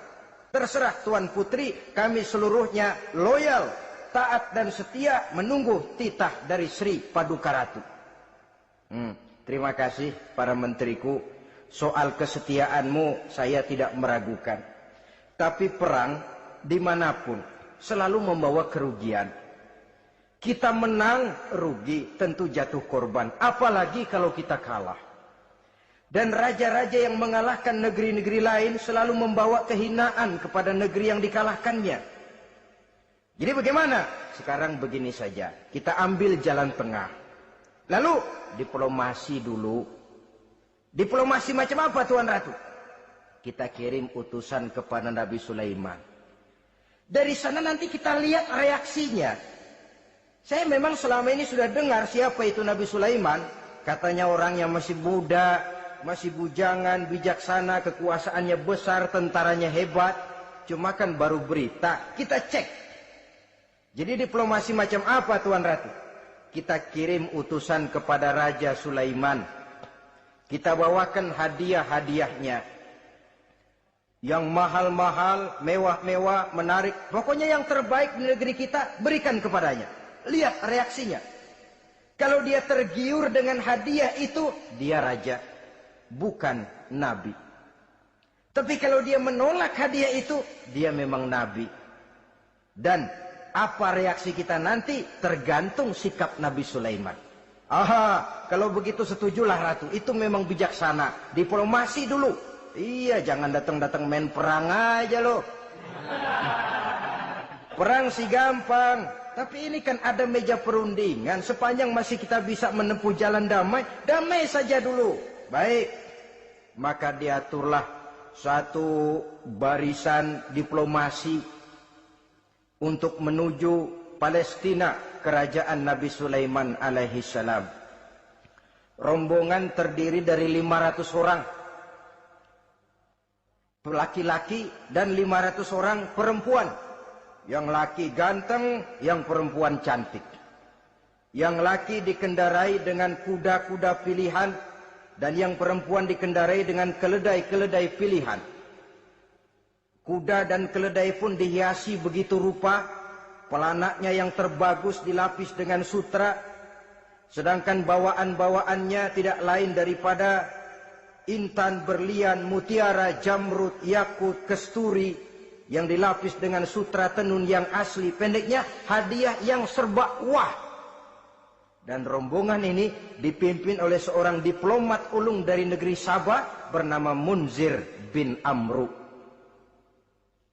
[SPEAKER 1] Terserah Tuan Putri, kami seluruhnya loyal, taat dan setia menunggu titah dari Sri Paduka Ratu. Terima kasih para menteriku. Soal kesetiaanmu saya tidak meragukan. Tapi perang dimanapun selalu membawa kerugian. Kita menang rugi, tentu jatuh korban. Apalagi kalau kita kalah. Dan raja-raja yang mengalahkan negeri-negeri lain selalu membawa kehinaan kepada negeri yang dikalahkannya. Jadi bagaimana? Sekarang begini saja. Kita ambil jalan tengah. Lalu diplomasi dulu. Diplomasi macam apa Tuan Ratu? Kita kirim utusan kepada Nabi Sulaiman. Dari sana nanti kita lihat reaksinya. Saya memang selama ini sudah dengar siapa itu Nabi Sulaiman. Katanya orang yang masih muda, masih bujangan, bijaksana, kekuasaannya besar, tentaranya hebat. Cuma kan baru berita, kita cek. Jadi diplomasi macam apa Tuan Ratu? Kita kirim utusan kepada Raja Sulaiman. Kita bawakan hadiah-hadiahnya. Yang mahal-mahal, mewah-mewah, menarik. Pokoknya yang terbaik di negeri kita, berikan kepadanya. Lihat reaksinya. Kalau dia tergiur dengan hadiah itu, dia raja. Bukan nabi. Tapi kalau dia menolak hadiah itu, dia memang nabi. Dan apa reaksi kita nanti tergantung sikap Nabi Sulaiman. Aha, kalau begitu setujulah Ratu. Itu memang bijaksana. Diplomasi dulu. Iya, jangan datang-datang main perang aja loh. Perang sih gampang. Tapi ini kan ada meja perundingan. Sepanjang masih kita bisa menempuh jalan damai, damai saja dulu. Baik. Maka diaturlah satu barisan diplomasi untuk menuju Palestina, kerajaan Nabi Sulaiman alaihi salam. Rombongan terdiri dari 500 orang laki-laki dan 500 orang perempuan. Yang laki ganteng, yang perempuan cantik. Yang laki dikendarai dengan kuda-kuda pilihan dan yang perempuan dikendarai dengan keledai-keledai pilihan. Kuda dan keledai pun dihiasi begitu rupa, pelanaknya yang terbagus dilapis dengan sutra, sedangkan bawaan-bawaannya tidak lain daripada intan, berlian, mutiara, jamrud, yakut, kesturi yang dilapis dengan sutra tenun yang asli. Pendeknya hadiah yang serba wah. Dan rombongan ini dipimpin oleh seorang diplomat ulung dari negeri Sabah bernama Munzir bin Amru.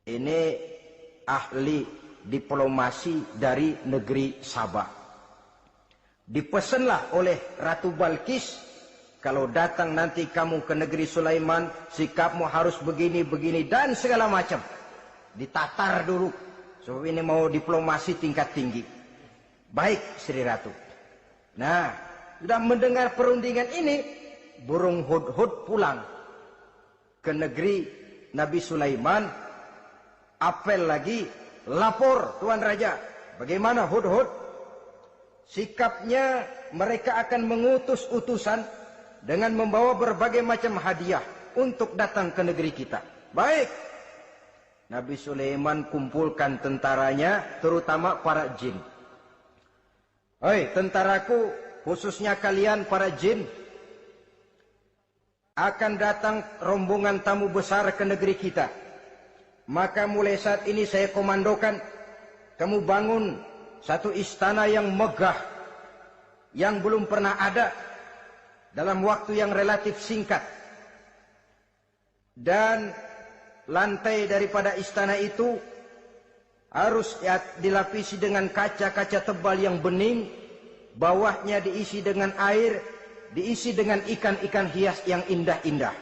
[SPEAKER 1] Ini ahli diplomasi dari negeri Sabah. Dipesanlah oleh Ratu Balkis, kalau datang nanti kamu ke negeri Sulaiman, sikapmu harus begini, begini, dan segala macam. Ditatar dulu. Sebab ini mau diplomasi tingkat tinggi. Baik, Sri Ratu. Nah, sudah mendengar perundingan ini, burung hudhud pulang. ke negeri Nabi Sulaiman, apel lagi, lapor Tuan Raja, bagaimana Hudhud? Sikapnya mereka akan mengutus utusan dengan membawa berbagai macam hadiah untuk datang ke negeri kita. Baik. Nabi Sulaiman kumpulkan tentaranya, terutama para jin. Hei tentaraku, khususnya kalian para jin, akan datang rombongan tamu besar ke negeri kita. Maka mulai saat ini saya komandokan, kamu bangun satu istana yang megah, yang belum pernah ada dalam waktu yang relatif singkat. Dan lantai daripada istana itu harus dilapisi dengan kaca-kaca tebal yang bening, bawahnya diisi dengan air, diisi dengan ikan-ikan hias yang indah-indah.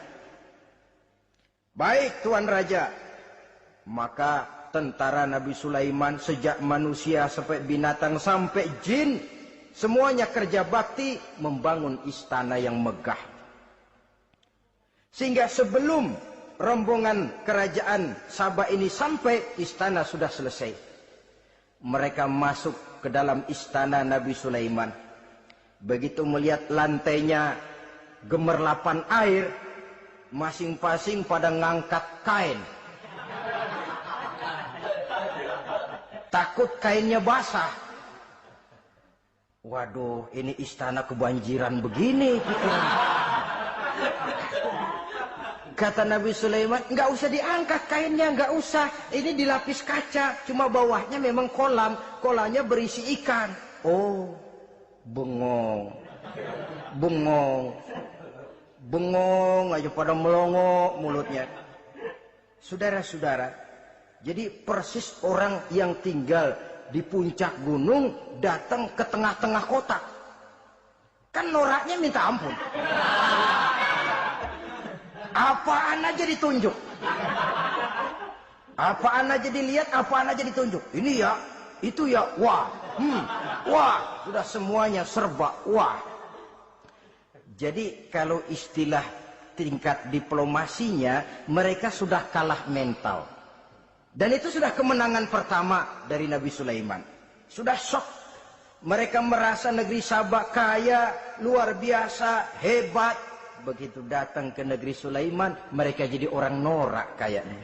[SPEAKER 1] Baik Tuan Raja. Maka tentara Nabi Sulaiman, sejak manusia sampai binatang sampai jin, semuanya kerja bakti membangun istana yang megah. Sehingga sebelum rombongan kerajaan Sabah ini sampai, istana sudah selesai. Mereka masuk ke dalam istana Nabi Sulaiman. Begitu melihat lantainya gemerlapan air, masing-masing pada ngangkat kain. Takut kainnya basah. Waduh, ini istana kebanjiran begini. Kata Nabi Sulaiman, nggak usah diangkat kainnya, nggak usah. Ini dilapis kaca, cuma bawahnya memang kolam. Kolamnya berisi ikan. Oh, bengong. Bengong. Bengong aja pada melongo mulutnya. Saudara-saudara, jadi persis orang yang tinggal di puncak gunung datang ke tengah-tengah kota. Kan noraknya minta ampun. Apaan aja ditunjuk. Apaan aja dilihat, apaan aja ditunjuk. Ini ya, itu ya, wah. Wah, sudah semuanya serba wah. Jadi kalau istilah tingkat diplomasinya, mereka sudah kalah mental. Dan itu sudah kemenangan pertama dari Nabi Sulaiman. Sudah shock. Mereka merasa negeri Sabah kaya, luar biasa, hebat. Begitu datang ke negeri Sulaiman, mereka jadi orang norak kayaknya.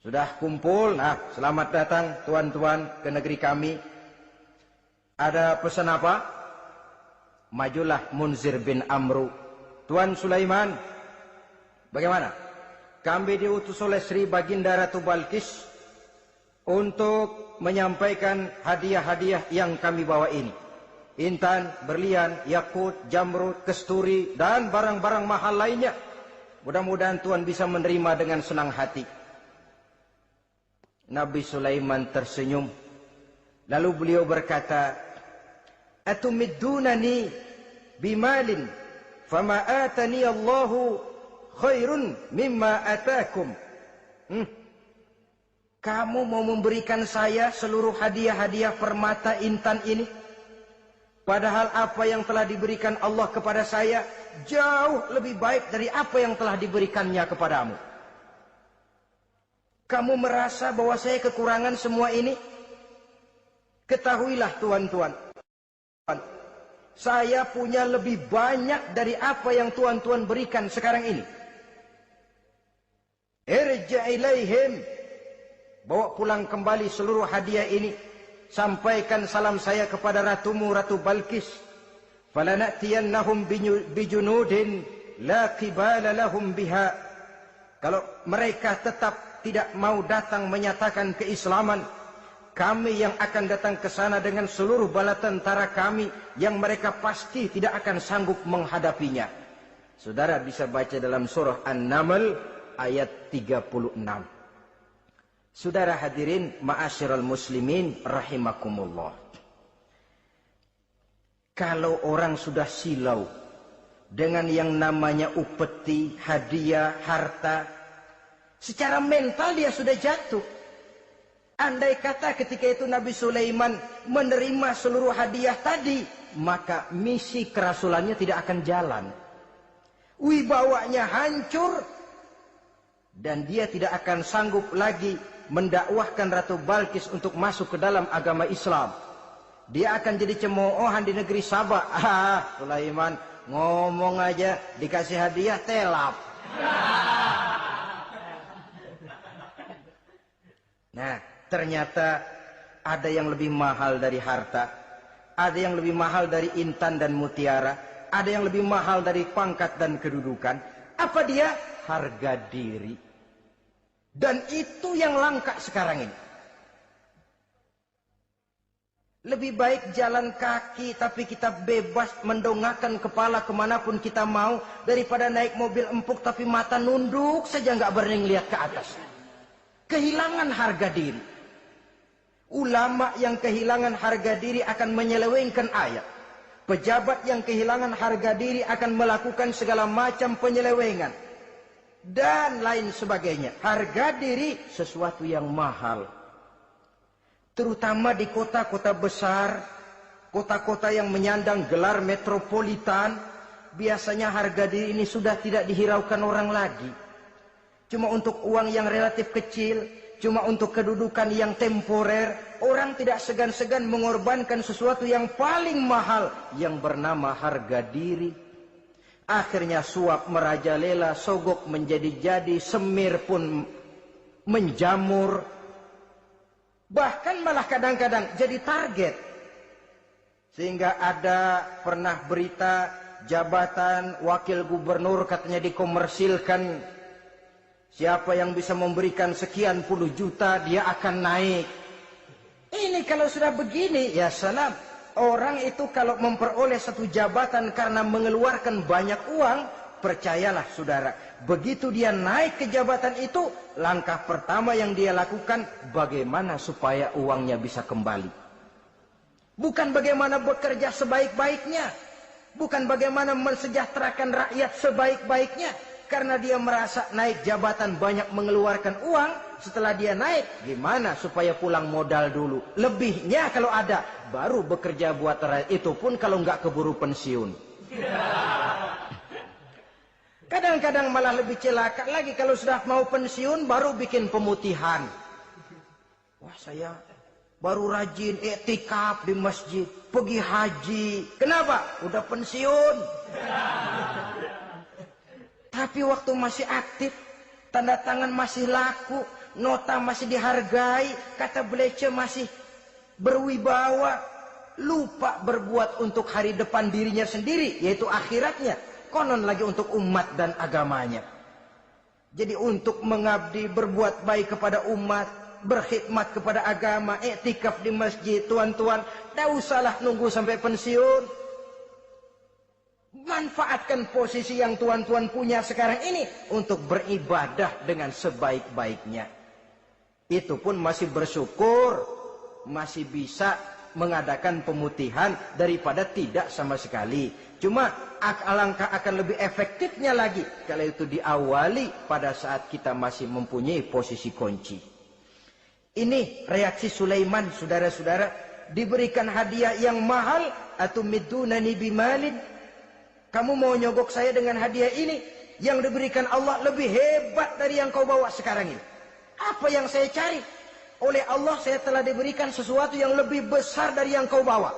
[SPEAKER 1] Sudah kumpul, nah selamat datang tuan-tuan ke negeri kami. Ada pesan apa? Majulah Munzir bin Amru. Tuan Sulaiman, bagaimana? Kami diutus oleh Sri Baginda Ratu Balkis untuk menyampaikan hadiah-hadiah yang kami bawa ini. Intan, berlian, yakut, jamrud, kesturi, dan barang-barang mahal lainnya. Mudah-mudahan Tuhan bisa menerima dengan senang hati. Nabi Sulaiman tersenyum. Lalu beliau berkata, Atumiddunani bimalin, fama atani Allahu khairun mimma atakum. Kamu mau memberikan saya seluruh hadiah-hadiah permata intan ini? Padahal apa yang telah diberikan Allah kepada saya jauh lebih baik dari apa yang telah diberikannya kepadamu. Kamu merasa bahwa saya kekurangan semua ini? Ketahuilah tuan-tuan, saya punya lebih banyak dari apa yang tuan-tuan berikan sekarang ini. Irja' ilaihim, bawa pulang kembali seluruh hadiah ini. Sampaikan salam saya kepada ratumu, Ratu Balkis. Falanatiyannahum bijunudin la qibala lahum biha. Kalau mereka tetap tidak mau datang menyatakan keislaman, kami yang akan datang ke sana dengan seluruh bala tentara kami yang mereka pasti tidak akan sanggup menghadapinya. Saudara bisa baca dalam surah An-Naml ayat 36. Saudara hadirin ma'asyiral muslimin rahimakumullah. Kalau orang sudah silau dengan yang namanya upeti, hadiah, harta, secara mental dia sudah jatuh. Andai kata ketika itu Nabi Sulaiman menerima seluruh hadiah tadi, maka misi kerasulannya tidak akan jalan. wibawanya hancur, dan dia tidak akan sanggup lagi mendakwahkan Ratu Balkis untuk masuk ke dalam agama Islam. Dia akan jadi cemoohan di negeri Sabah. Sulaiman ngomong aja dikasih hadiah telap. Nah, ternyata ada yang lebih mahal dari harta, ada yang lebih mahal dari intan dan mutiara, ada yang lebih mahal dari pangkat dan kedudukan. Apa dia? Harga diri. Dan itu yang langka sekarang ini. Lebih baik jalan kaki tapi kita bebas mendongakkan kepala kemanapun kita mau, daripada naik mobil empuk tapi mata nunduk saja nggak berani lihat ke atas. Kehilangan harga diri. Ulama yang kehilangan harga diri akan menyelewengkan ayat. Pejabat yang kehilangan harga diri akan melakukan segala macam penyelewengan dan lain sebagainya. Harga diri sesuatu yang mahal. Terutama di kota-kota besar, kota-kota yang menyandang gelar metropolitan, biasanya harga diri ini sudah tidak dihiraukan orang lagi. Cuma untuk uang yang relatif kecil, cuma untuk kedudukan yang temporer, orang tidak segan-segan mengorbankan sesuatu yang paling mahal yang bernama harga diri. Akhirnya suap merajalela, sogok menjadi-jadi, semir pun menjamur. Bahkan malah kadang-kadang jadi target. Sehingga ada pernah berita jabatan wakil gubernur katanya dikomersilkan. Siapa yang bisa memberikan sekian puluh juta dia akan naik. Ini kalau sudah begini, ya salam. Orang itu kalau memperoleh satu jabatan karena mengeluarkan banyak uang, percayalah saudara, begitu dia naik ke jabatan itu, langkah pertama yang dia lakukan, bagaimana supaya uangnya bisa kembali. Bukan bagaimana bekerja sebaik-baiknya, bukan bagaimana mensejahterakan rakyat sebaik-baiknya. Karena dia merasa naik jabatan banyak mengeluarkan uang, setelah dia naik, gimana supaya pulang modal dulu. Lebihnya kalau ada, baru bekerja buat rakyat, itu pun kalau nggak keburu pensiun. Kadang-kadang malah lebih celaka lagi, kalau sudah mau pensiun, baru bikin pemutihan. Wah, saya baru rajin iktikaf di masjid, pergi haji. Kenapa? Udah pensiun. Tapi waktu masih aktif, tanda tangan masih laku, nota masih dihargai, kata belece masih berwibawa, lupa berbuat untuk hari depan dirinya sendiri, yaitu akhiratnya, konon lagi untuk umat dan agamanya. Jadi untuk mengabdi, berbuat baik kepada umat, berkhidmat kepada agama, iktikaf di masjid, tuan-tuan, tak usahlah nunggu sampai pensiun. Manfaatkan posisi yang tuan-tuan punya sekarang ini untuk beribadah dengan sebaik-baiknya. Itu pun masih bersyukur, masih bisa mengadakan pemutihan daripada tidak sama sekali. Cuma alangkah akan lebih efektifnya lagi kalau itu diawali pada saat kita masih mempunyai posisi kunci. Ini reaksi Sulaiman, saudara-saudara, diberikan hadiah yang mahal, atau midunani bimalin. Kamu mau nyogok saya dengan hadiah ini, yang diberikan Allah lebih hebat dari yang kau bawa sekarang ini. Apa yang saya cari? Oleh Allah saya telah diberikan sesuatu yang lebih besar dari yang kau bawa.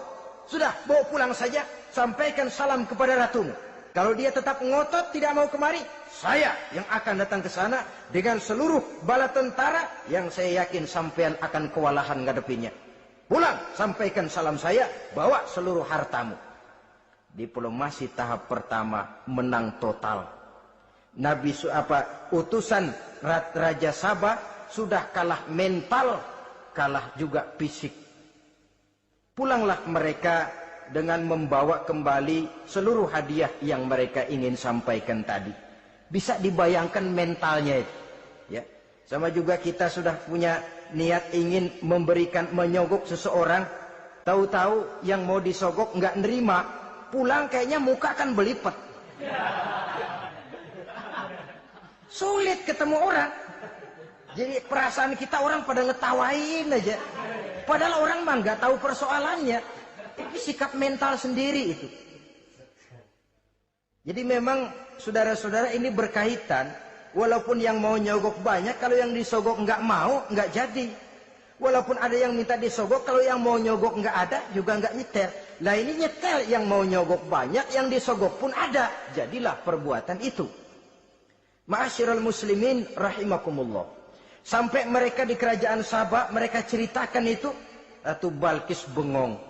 [SPEAKER 1] Sudah, bawa pulang saja, sampaikan salam kepada ratumu. Kalau dia tetap ngotot tidak mau kemari, saya yang akan datang ke sana dengan seluruh bala tentara yang saya yakin sampean akan kewalahan ngadepinnya. Pulang, sampaikan salam saya, bawa seluruh hartamu. Diplomasi tahap pertama menang total. Utusan Raja Sabah sudah kalah mental, kalah juga fisik. Pulanglah mereka dengan membawa kembali seluruh hadiah yang mereka ingin sampaikan tadi. Bisa dibayangkan mentalnya itu, ya. Sama juga kita sudah punya niat ingin menyogok seseorang, tahu-tahu yang mau disogok nggak nerima. Pulang kayaknya muka kan belipet. Sulit ketemu orang. Jadi perasaan kita orang pada ngetawain aja. Padahal orang mah nggak tahu persoalannya. Tapi sikap mental sendiri itu. Jadi memang saudara-saudara ini berkaitan. Walaupun yang mau nyogok banyak, kalau yang disogok nggak mau, nggak jadi. Walaupun ada yang minta disogok, kalau yang mau nyogok nggak ada, juga nggak nyetel. Lah ini nyetel, yang mau nyogok banyak, yang disogok pun ada. Jadilah perbuatan itu. Ma'asyiral muslimin rahimakumullah. Sampai mereka di kerajaan Sabah, mereka ceritakan itu, Ratu Balkis bengong.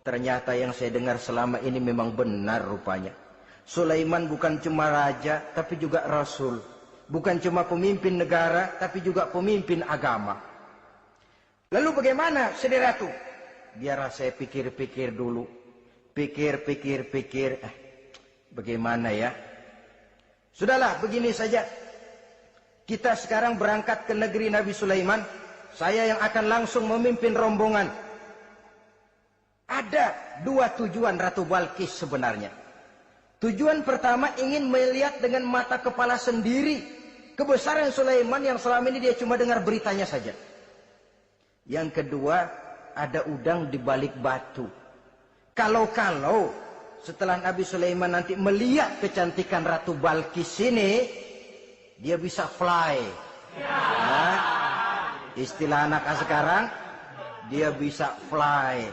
[SPEAKER 1] Ternyata yang saya dengar selama ini memang benar rupanya. Sulaiman bukan cuma raja, tapi juga rasul. Bukan cuma pemimpin negara, tapi juga pemimpin agama. Lalu bagaimana, Sri Ratu? Biarlah saya pikir-pikir dulu. Pikir. Bagaimana ya? Sudahlah, begini saja. Kita sekarang berangkat ke negeri Nabi Sulaiman. Saya yang akan langsung memimpin rombongan. Ada dua tujuan Ratu Balkis sebenarnya. Tujuan pertama ingin melihat dengan mata kepala sendiri kebesaran Sulaiman yang selama ini dia cuma dengar beritanya saja. Yang kedua, ada udang di balik batu. Kalau setelah Nabi Sulaiman nanti melihat kecantikan Ratu Balkis ini, dia bisa fly. Nah, istilah anak sekarang, dia bisa fly.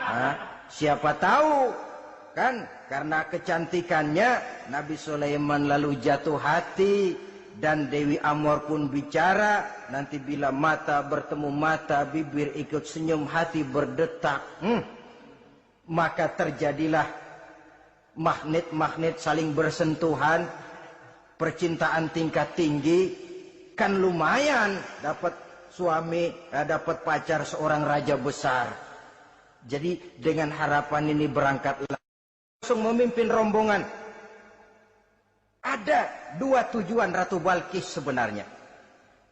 [SPEAKER 1] Nah, siapa tahu kan karena kecantikannya Nabi Sulaiman lalu jatuh hati dan Dewi Amor pun bicara. Nanti bila mata bertemu mata, bibir ikut senyum, hati berdetak, maka terjadilah magnet-magnet saling bersentuhan, percintaan tingkat tinggi. Kan lumayan dapat suami, dapat pacar seorang raja besar. Jadi dengan harapan ini berangkatlah langsung memimpin rombongan. Ada dua tujuan Ratu Balkis sebenarnya.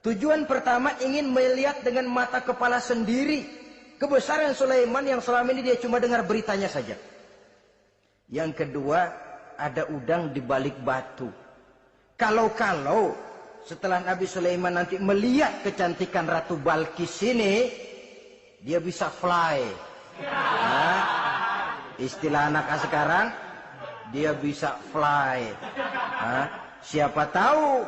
[SPEAKER 1] Tujuan pertama ingin melihat dengan mata kepala sendiri kebesaran Sulaiman yang selama ini dia cuma dengar beritanya saja. Yang kedua, ada udang di balik batu. Kalau setelah Nabi Sulaiman nanti melihat kecantikan Ratu Balkis ini, dia bisa fly. Nah, istilah anak sekarang, dia bisa fly. Nah, siapa tahu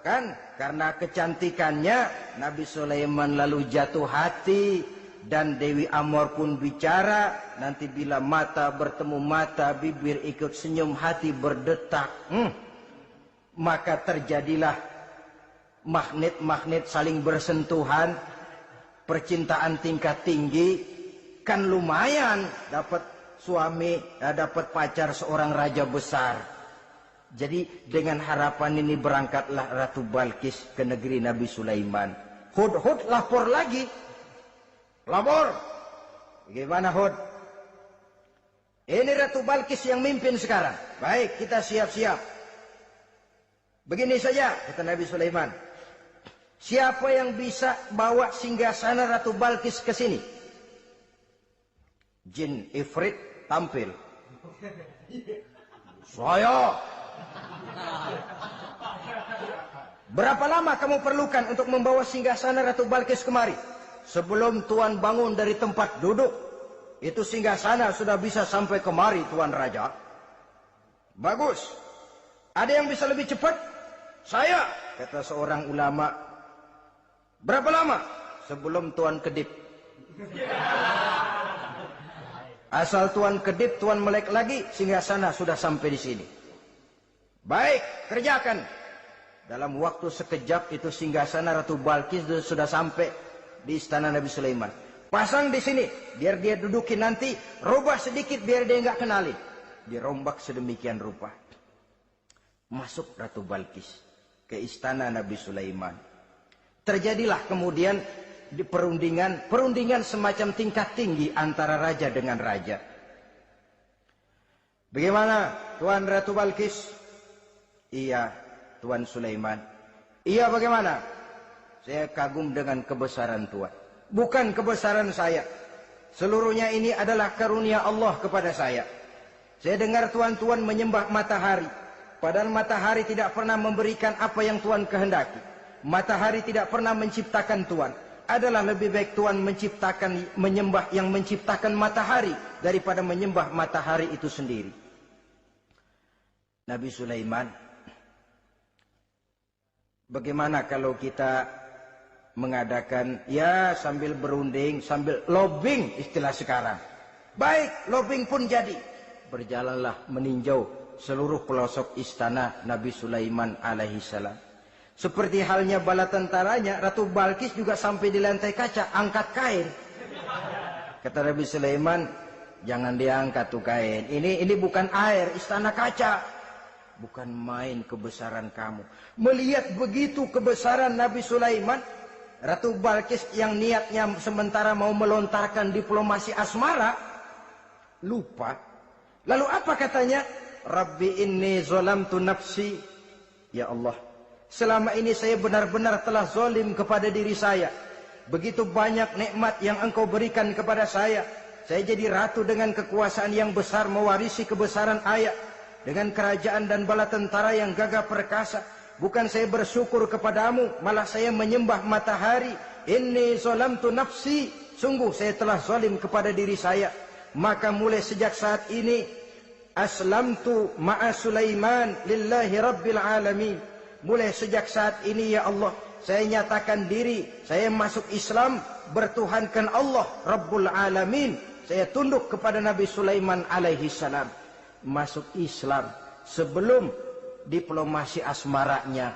[SPEAKER 1] kan karena kecantikannya Nabi Sulaiman lalu jatuh hati dan Dewi Amor pun bicara. Nanti bila mata bertemu mata, bibir ikut senyum, hati berdetak, maka terjadilah magnet-magnet saling bersentuhan, percintaan tingkat tinggi. Kan lumayan dapat suami, dapat pacar seorang raja besar. Jadi dengan harapan ini berangkatlah Ratu Balkis ke negeri Nabi Sulaiman. Hud lapor lagi. Lapor. Bagaimana Hud? Ini Ratu Balkis yang mimpin sekarang. Baik, kita siap-siap. Begini saja, kata Nabi Sulaiman. Siapa yang bisa bawa singgasana Ratu Balkis ke sini? Jin Ifrit tampil. Saya. Berapa lama kamu perlukan untuk membawa singgasana Ratu Balkis kemari? Sebelum Tuan bangun dari tempat duduk, itu singgasana sudah bisa sampai kemari, Tuan Raja. Bagus. Ada yang bisa lebih cepat? Saya, kata seorang ulama. Berapa lama? Sebelum Tuan kedip. Asal Tuan kedip, Tuan melek lagi, singgasana sudah sampai di sini. Baik, kerjakan. Dalam waktu sekejap itu singgasana Ratu Balkis sudah sampai di istana Nabi Sulaiman. Pasang di sini, biar dia dudukin nanti, robah sedikit biar dia nggak kenalin. Dirombak sedemikian rupa. Masuk Ratu Balkis ke istana Nabi Sulaiman. Terjadilah kemudian di perundingan semacam tingkat tinggi antara raja dengan raja. Bagaimana Tuan Ratu Balkis? Iya, Tuan Sulaiman. Iya, bagaimana? Saya kagum dengan kebesaran Tuan. Bukan kebesaran saya. Seluruhnya ini adalah karunia Allah kepada saya. Saya dengar Tuan-Tuan menyembah matahari. Padahal matahari tidak pernah memberikan apa yang Tuan kehendaki. Matahari tidak pernah menciptakan Tuan. Adalah lebih baik Tuhan menyembah yang menciptakan matahari daripada menyembah matahari itu sendiri. Nabi Sulaiman, bagaimana kalau kita mengadakan ya sambil berunding, sambil lobbying istilah sekarang. Baik, lobbying pun jadi. Berjalanlah meninjau seluruh pelosok istana Nabi Sulaiman alaihissalam. Seperti halnya bala tentaranya, Ratu Balkis juga sampai di lantai kaca, angkat kain. Kata Nabi Sulaiman, jangan diangkat tuh kain. Ini bukan air, istana kaca. Bukan main kebesaran kamu. Melihat begitu kebesaran Nabi Sulaiman, Ratu Balkis yang niatnya sementara mau melontarkan diplomasi asmara, lupa. Lalu apa katanya? Rabbi inni zolamtu nafsi. Ya Allah, selama ini saya benar-benar telah zolim kepada diri saya. Begitu banyak nikmat yang engkau berikan kepada saya. Saya jadi ratu dengan kekuasaan yang besar, mewarisi kebesaran ayah. Dengan kerajaan dan bala tentara yang gagah perkasa. Bukan saya bersyukur kepadamu, malah saya menyembah matahari. Inni zolamtu nafsi. Sungguh saya telah zalim kepada diri saya. Maka mulai sejak saat ini, aslamtu ma'a Sulaiman lillahi rabbil alamin. Mulai sejak saat ini ya Allah, saya nyatakan diri, saya masuk Islam, bertuhankan Allah Rabbul Alamin. Saya tunduk kepada Nabi Sulaiman alaihi salam. Masuk Islam sebelum diplomasi asmaranya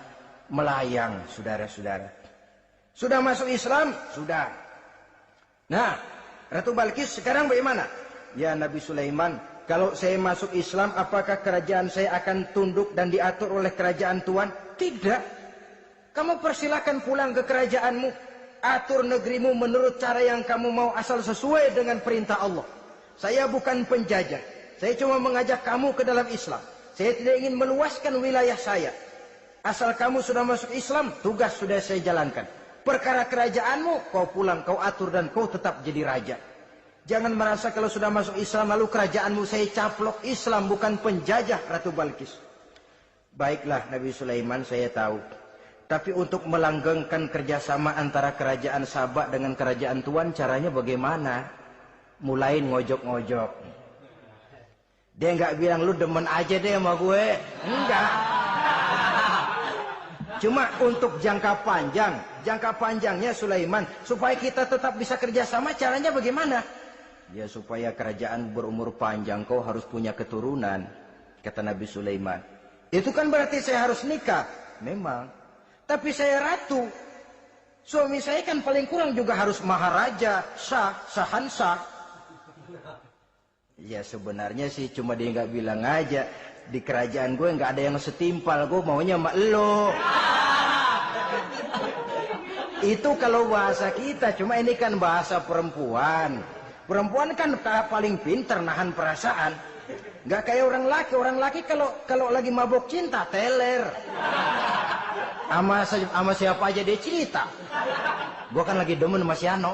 [SPEAKER 1] melayang, saudara-saudara. Sudah masuk Islam? Sudah. Nah, Ratu Balkis sekarang bagaimana? Ya Nabi Sulaiman, kalau saya masuk Islam, apakah kerajaan saya akan tunduk dan diatur oleh kerajaan Tuhan? Tidak. Kamu persilakan pulang ke kerajaanmu. Atur negerimu menurut cara yang kamu mau, asal sesuai dengan perintah Allah. Saya bukan penjajah. Saya cuma mengajak kamu ke dalam Islam. Saya tidak ingin meluaskan wilayah saya. Asal kamu sudah masuk Islam, tugas sudah saya jalankan. Perkara kerajaanmu, kau pulang, kau atur dan kau tetap jadi raja. Jangan merasa kalau sudah masuk Islam lalu kerajaanmu saya caplok. Islam bukan penjajah, Ratu Balkis. Baiklah Nabi Sulaiman, saya tahu. Tapi untuk melanggengkan kerjasama antara kerajaan Sabak dengan kerajaan Tuhan, caranya bagaimana? Mulai ngojok-ngojok. Dia nggak bilang lu demen aja deh sama gue. Enggak. Cuma untuk jangka panjang. Jangka panjangnya Sulaiman, supaya kita tetap bisa kerjasama, caranya bagaimana? Ya supaya kerajaan berumur panjang, kau harus punya keturunan. Kata Nabi Sulaiman. Itu kan berarti saya harus nikah. Memang. Tapi saya ratu. Suami saya kan paling kurang juga harus maharaja, sahansah. Ya sebenarnya sih cuma dia nggak bilang aja. Di kerajaan gue nggak ada yang setimpal. Gue maunya sama elo. Itu kalau bahasa kita. Cuma ini kan bahasa perempuan. Perempuan kan paling pinter nahan perasaan. Nggak kayak orang laki. Orang laki kalau lagi mabok cinta teler. Sama siapa aja dia cerita. Gue kan lagi demen sama si Ano.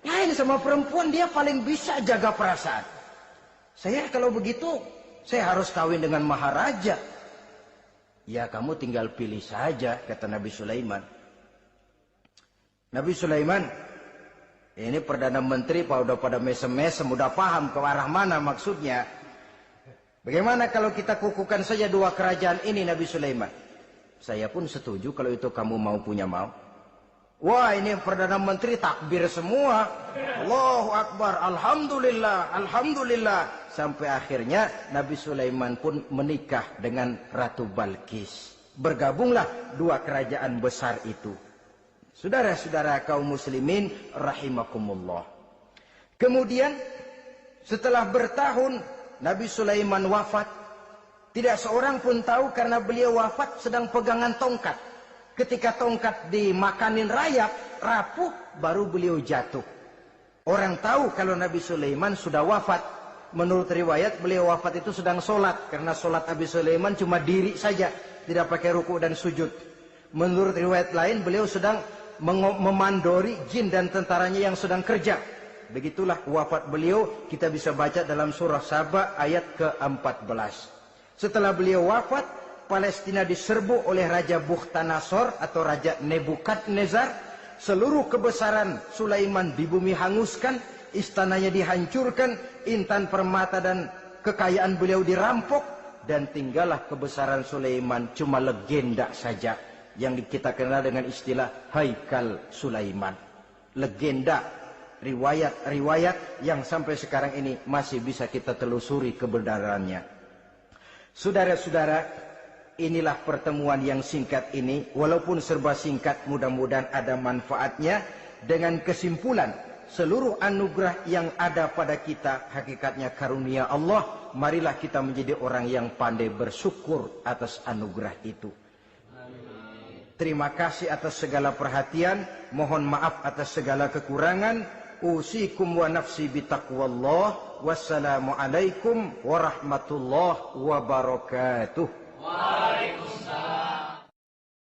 [SPEAKER 1] Lain sama perempuan, dia paling bisa jaga perasaan. Saya kalau begitu, saya harus kawin dengan maharaja. Ya kamu tinggal pilih saja, kata Nabi Sulaiman. Nabi Sulaiman, ini Perdana Menteri udah pada mesem-mesem, udah paham ke arah mana maksudnya. Bagaimana kalau kita kukuhkan saja dua kerajaan ini, Nabi Sulaiman? Saya pun setuju kalau itu kamu punya mau. Wah ini Perdana Menteri takbir semua. Allahu Akbar, Alhamdulillah, Alhamdulillah. Sampai akhirnya Nabi Sulaiman pun menikah dengan Ratu Balkis. Bergabunglah dua kerajaan besar itu. Saudara-saudara kaum muslimin rahimakumullah. Kemudian setelah bertahun Nabi Sulaiman wafat. Tidak seorang pun tahu karena beliau wafat sedang pegangan tongkat. Ketika tongkat dimakanin rayap, rapuh, baru beliau jatuh. Orang tahu kalau Nabi Sulaiman sudah wafat. Menurut riwayat, beliau wafat itu sedang sholat. Karena sholat Nabi Sulaiman cuma diri saja. Tidak pakai ruku dan sujud. Menurut riwayat lain, beliau sedang memandori jin dan tentaranya yang sedang kerja. Begitulah wafat beliau, kita bisa baca dalam surah Saba ayat ke-14. Setelah beliau wafat, Palestina diserbu oleh Raja Bukhtanasor atau Raja Nebukadnezar. Seluruh kebesaran Sulaiman di bumi hanguskan, istananya dihancurkan, intan permata dan kekayaan beliau dirampok. dan tinggallah kebesaran Sulaiman cuma legenda saja yang kita kenal dengan istilah Haikal Sulaiman. Legenda, riwayat-riwayat yang sampai sekarang ini masih bisa kita telusuri kebenarannya. Saudara-saudara, inilah pertemuan yang singkat ini, walaupun serba singkat, mudah-mudahan ada manfaatnya. Dengan kesimpulan, seluruh anugerah yang ada pada kita hakikatnya karunia Allah. Marilah kita menjadi orang yang pandai bersyukur atas anugerah itu. Terima kasih atas segala perhatian. Mohon maaf atas segala kekurangan. Usikum wa nafsi bitaqwallah. Wassalamualaikum warahmatullahi wabarakatuh.